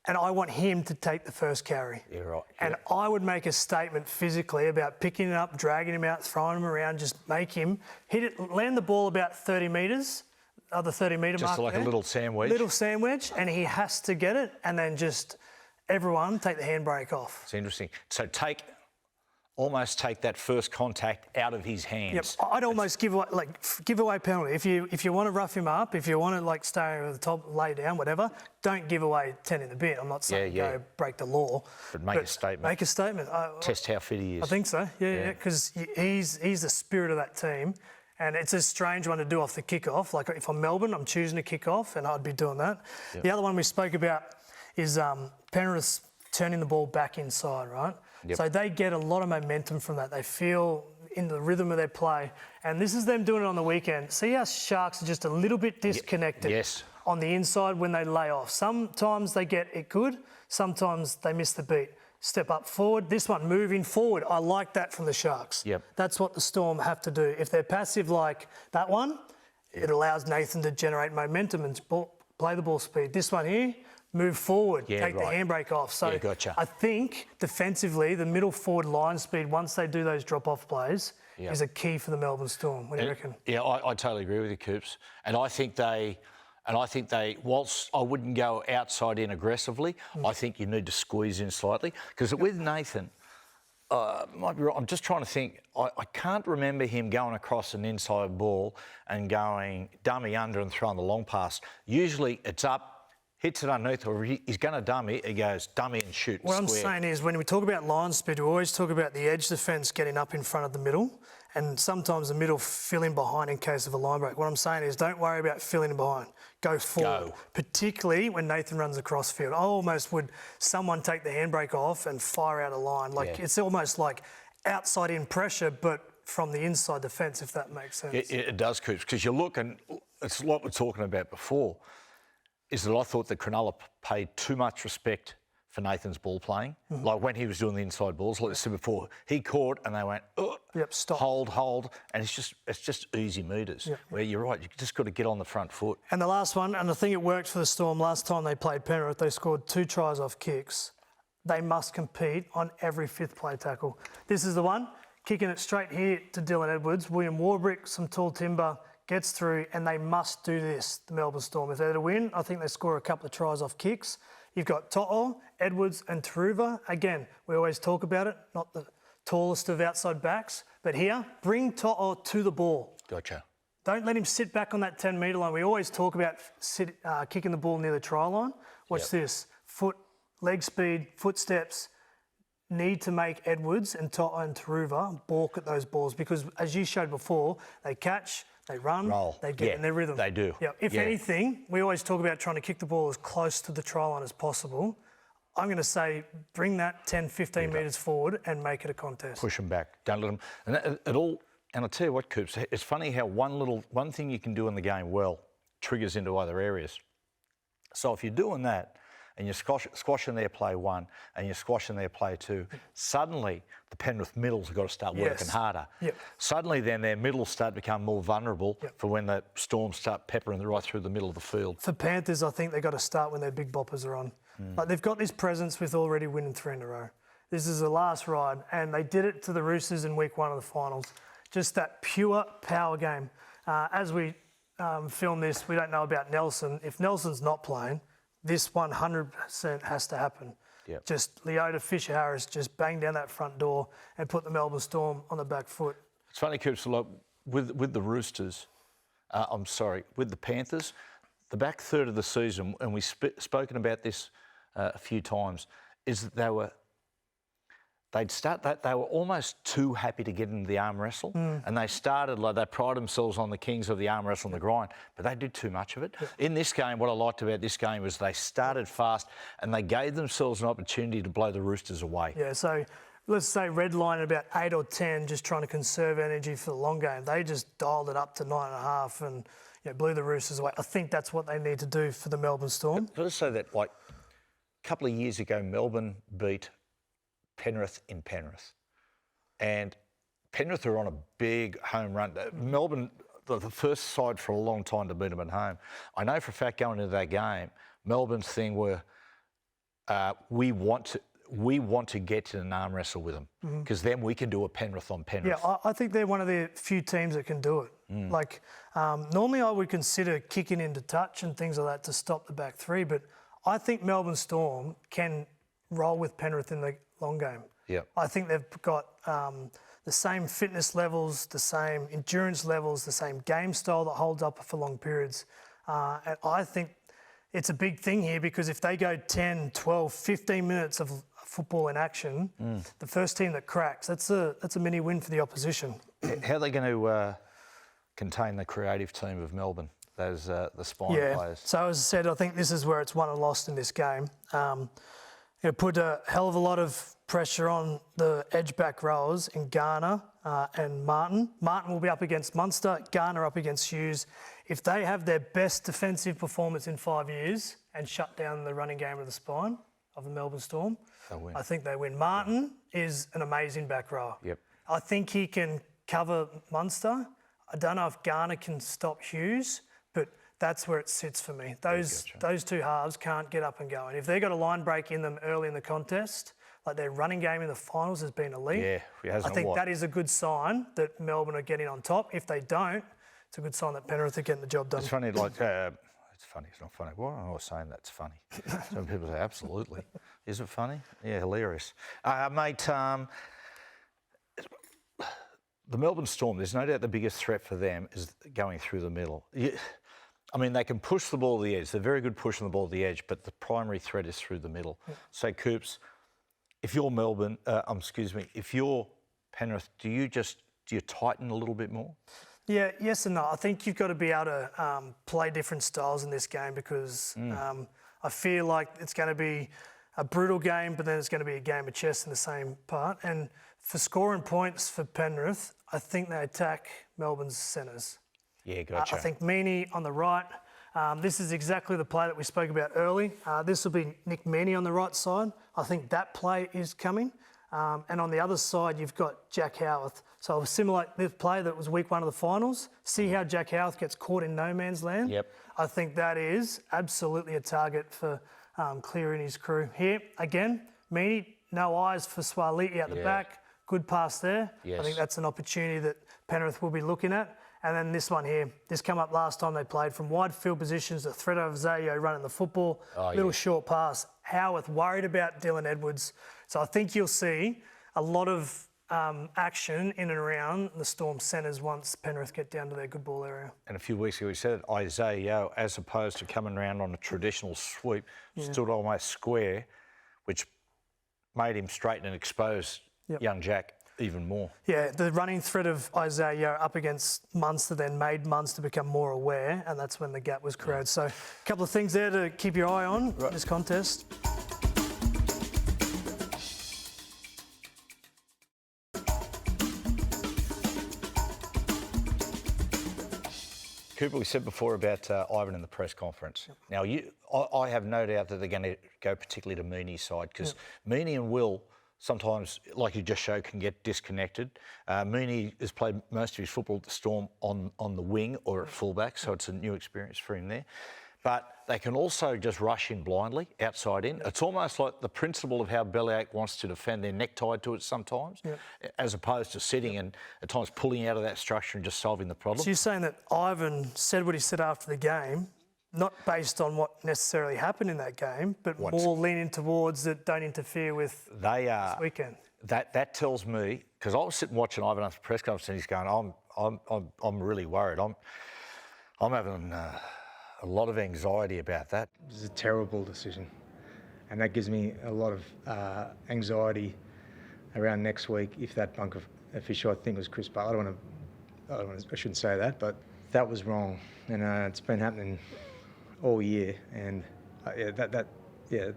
and I want him to take the first carry. Yeah, right. And I would make a statement physically about picking it up, dragging him out, throwing him around, just make him hit it, land the ball about 30 metres. Other 30-metre mark. Just like there. a little sandwich. Little sandwich, and he has to get it, and then just everyone take the handbrake off. It's interesting. So almost take that first contact out of his hands. Yep, I'd almost give away penalty. If you want to rough him up, if you want to stay over the top, lay down, whatever, don't give away 10 in the bin. I'm not saying go break the law. But make a statement. Make a statement. Test how fit he is. I think so. Yeah, because he's the spirit of that team. And it's a strange one to do off the kick-off. Like if I'm Melbourne, I'm choosing to kick off, and I'd be doing that. Yep. The other one we spoke about is Penrith turning the ball back inside, right? Yep. So they get a lot of momentum from that. They feel in the rhythm of their play. And this is them doing it on the weekend. See how Sharks are just a little bit disconnected on the inside when they lay off. Sometimes they get it good. Sometimes they miss the beat. Step up forward. This one, moving forward. I like that from the Sharks. Yep. That's what the Storm have to do. If they're passive like that one, it allows Nathan to generate momentum and play the ball speed. This one here, move forward, take the handbrake off. So I think defensively, the middle forward line speed, once they do those drop-off plays, is a key for the Melbourne Storm. What do you reckon? Yeah, I totally agree with you, Coops. And I think they, whilst I wouldn't go outside in aggressively, I think you need to squeeze in slightly. Because with Nathan, Might be right. I'm just trying to think. I can't remember him going across an inside ball and going dummy under and throwing the long pass. Usually it's up, hits it underneath, or he's going to dummy, he goes dummy and shoot. What I'm square. saying is when we talk about line speed, we always talk about the edge defence getting up in front of the middle and sometimes the middle filling behind in case of a line break. What I'm saying is don't worry about filling behind. Go forward, particularly when Nathan runs across field. I almost would someone take the handbrake off and fire out a line. It's almost like outside in pressure, but from the inside defence, if that makes sense. It does, Coops, because you look, and it's what we're talking about before, is that I thought that Cronulla paid too much respect for Nathan's ball playing. Mm-hmm. Like when he was doing the inside balls, like I said before, he caught and they went, stop. Hold, and it's just easy meters. Yep. Where you're right, you just got to get on the front foot. And the last one, and I think it worked for the Storm last time they played Penrith, they scored 2 tries off kicks. They must compete on every fifth play tackle. This is the one, kicking it straight here to Dylan Edwards. William Warbrick, some tall timber, gets through, and they must do this, the Melbourne Storm. If they're to win, I think they score a couple of tries off kicks. You've got To'o, Edwards and Taruva. Again, we always talk about it, not the tallest of outside backs, but here, bring To'o to the ball. Gotcha. Don't let him sit back on that 10-metre line. We always talk about kicking the ball near the try line. Watch this. Foot, leg speed, footsteps. Need to make Edwards and To'o and Taruva balk at those balls because, as you showed before, they catch, they run, roll. they get in their rhythm. They do. Yeah. If anything, we always talk about trying to kick the ball as close to the try line as possible. I'm going to say bring that 10, 15 metres forward and make it a contest. Push them back. Don't let them. And it all. And I'll tell you what, Coops, it's funny how one thing you can do in the game well triggers into other areas. So if you're doing that and you're squashing their play 1 and you're squashing their play 2, suddenly the Penrith middles have got to start working harder. Yep. Suddenly then their middles start to become more vulnerable for when the Storm start peppering right through the middle of the field. For Panthers, I think they've got to start when their big boppers are on. Like they've got this presence with already winning 3 in a row. This is the last ride, and they did it to the Roosters in week 1 of the finals. Just that pure power game. As we film this, we don't know about Nelson. If Nelson's not playing, this 100% has to happen. Yep. Just Leota Fisher-Harris just bang down that front door and put the Melbourne Storm on the back foot. It's funny, Coops, with the Roosters, with the Panthers, the back third of the season, and we've spoken about this a few times, is that they were almost too happy to get into the arm wrestle, and they started like they pride themselves on the kings of the arm wrestle and the grind, but they did too much of it. In this game, what I liked about this game was they started fast and they gave themselves an opportunity to blow the Roosters away. Yeah, so let's say red line at about 8 or 10, just trying to conserve energy for the long game. They just dialed it up to 9.5 and blew the Roosters away. I think that's what they need to do for the Melbourne Storm. Let's say that, like, a couple of years ago, Melbourne beat Penrith in Penrith. And Penrith are on a big home run. Melbourne, the first side for a long time to beat them at home. I know for a fact going into that game, Melbourne's thing were we want to get to an arm wrestle with them because then we can do a Penrith on Penrith. Yeah, I think they're one of the few teams that can do it. Normally I would consider kicking into touch and things like that to stop the back 3, but I think Melbourne Storm can roll with Penrith in the long game. Yep. I think they've got the same fitness levels, the same endurance levels, the same game style that holds up for long periods. And I think it's a big thing here because if they go 10, 12, 15 minutes of football in action, the first team that cracks, that's a mini win for the opposition. How are they going to contain the creative team of Melbourne, those the spine players? So as I said, I think this is where it's won and lost in this game. It put a hell of a lot of pressure on the edge back rowers in Garner and Martin. Martin will be up against Munster, Garner up against Hughes. If they have their best defensive performance in 5 years and shut down the running game of the spine of the Melbourne Storm, I think they win. Martin is an amazing back rower. Yep. I think he can cover Munster. I don't know if Garner can stop Hughes, but that's where it sits for me. Those two halves can't get up and go. And if they've got a line break in them early in the contest, like their running game in the finals has been elite, I think that is a good sign that Melbourne are getting on top. If they don't, it's a good sign that Penrith are getting the job done. It's funny, it's funny, it's not funny. Why am I saying that's funny? Some people say, absolutely. Is it funny? Yeah, hilarious. Mate, the Melbourne Storm, there's no doubt the biggest threat for them is going through the middle. I mean, they can push the ball to the edge. They're very good pushing the ball to the edge, but the primary threat is through the middle. Yeah. So, Coops, if you're Melbourne, if you're Penrith, do you tighten a little bit more? Yeah, yes and no. I think you've got to be able to play different styles in this game because I feel like it's going to be a brutal game, but then it's going to be a game of chess in the same part. And for scoring points for Penrith, I think they attack Melbourne's centres. Yeah, gotcha. I think Meaney on the right. This is exactly the play that we spoke about early. This will be Nick Meaney on the right side. I think that play is coming. And on the other side, you've got Jack Howarth. So a similar this play that was week 1 of the finals. See how Jack Howarth gets caught in no man's land? Yep. I think that is absolutely a target for Cleary and his crew. Here, again, Meaney, no eyes for Swaliti out the back. Good pass there. Yes. I think that's an opportunity that Penrith will be looking at. And then this one here, this came up last time they played from wide field positions, the threat of Zayo running the football, short pass. Howarth worried about Dylan Edwards. So I think you'll see a lot of action in and around the Storm centres once Penrith get down to their good ball area. And a few weeks ago we said it, Isaiah, as opposed to coming around on a traditional sweep, stood almost square, which made him straighten and expose young Jack even more. Yeah, the running threat of Isaiah up against Munster then made Munster become more aware, and that's when the gap was created. So a couple of things there to keep your eye on in this contest. Cooper, we said before about Ivan in the press conference. Now, I have no doubt that they're going to go particularly to Meaney's side because Meaney and Will sometimes, like you just showed, can get disconnected. Meaney has played most of his football at the Storm on the wing or at fullback, so it's a new experience for him there. But they can also just rush in blindly, outside in. It's almost like the principle of how Bellyache wants to defend, their neck tied to it sometimes, as opposed to sitting and at times pulling out of that structure and just solving the problem. So you're saying that Ivan said what he said after the game, not based on what necessarily happened in that game, but more leaning towards that don't interfere with this weekend. That tells me, because I was sitting watching Ivan after the press conference and he's going, I'm really worried. I'm having a lot of anxiety about that. This is a terrible decision, and that gives me a lot of anxiety around next week if that bunker official, I think it was Chris Butler, I shouldn't say that, but that was wrong, and it's been happening all year, and they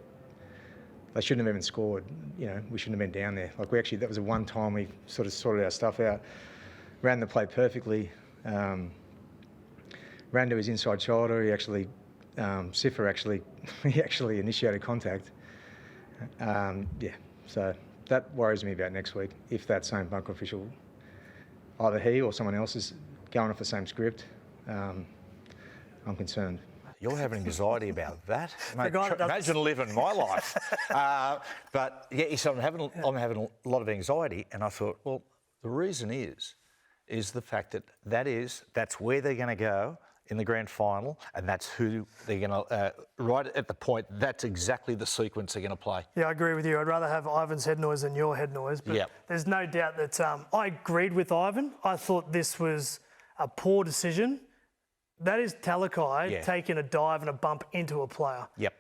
shouldn't have even scored. You know, we shouldn't have been down there. Like that was the one time we sort of sorted our stuff out, ran the play perfectly. Ran to his inside shoulder. He actually, Siffer he actually initiated contact. So that worries me about next week. If that same bunker official, either he or someone else, is going off the same script, I'm concerned. You're having anxiety about that? Mate, imagine living my life. But yeah, he said, I'm having a lot of anxiety, and I thought, well, the reason is the fact that's where they're going to go in the grand final, and that's who they're going to, right at the point, that's exactly the sequence they're going to play. Yeah, I agree with you. I'd rather have Ivan's head noise than your head noise, but there's no doubt that I agreed with Ivan. I thought this was a poor decision. That is Talakai taking a dive and a bump into a player. Yep.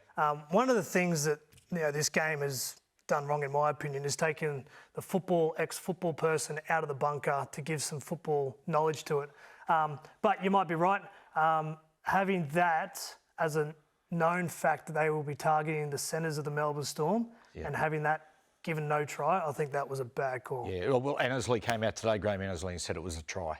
One of the things that this game has done wrong, in my opinion, is taking the ex-football person out of the bunker to give some football knowledge to it. But you might be right. Having that as a known fact that they will be targeting the centres of the Melbourne Storm and having that given no try, I think that was a bad call. Yeah, well, Annesley came out today, Graham Annesley, and said it was a try.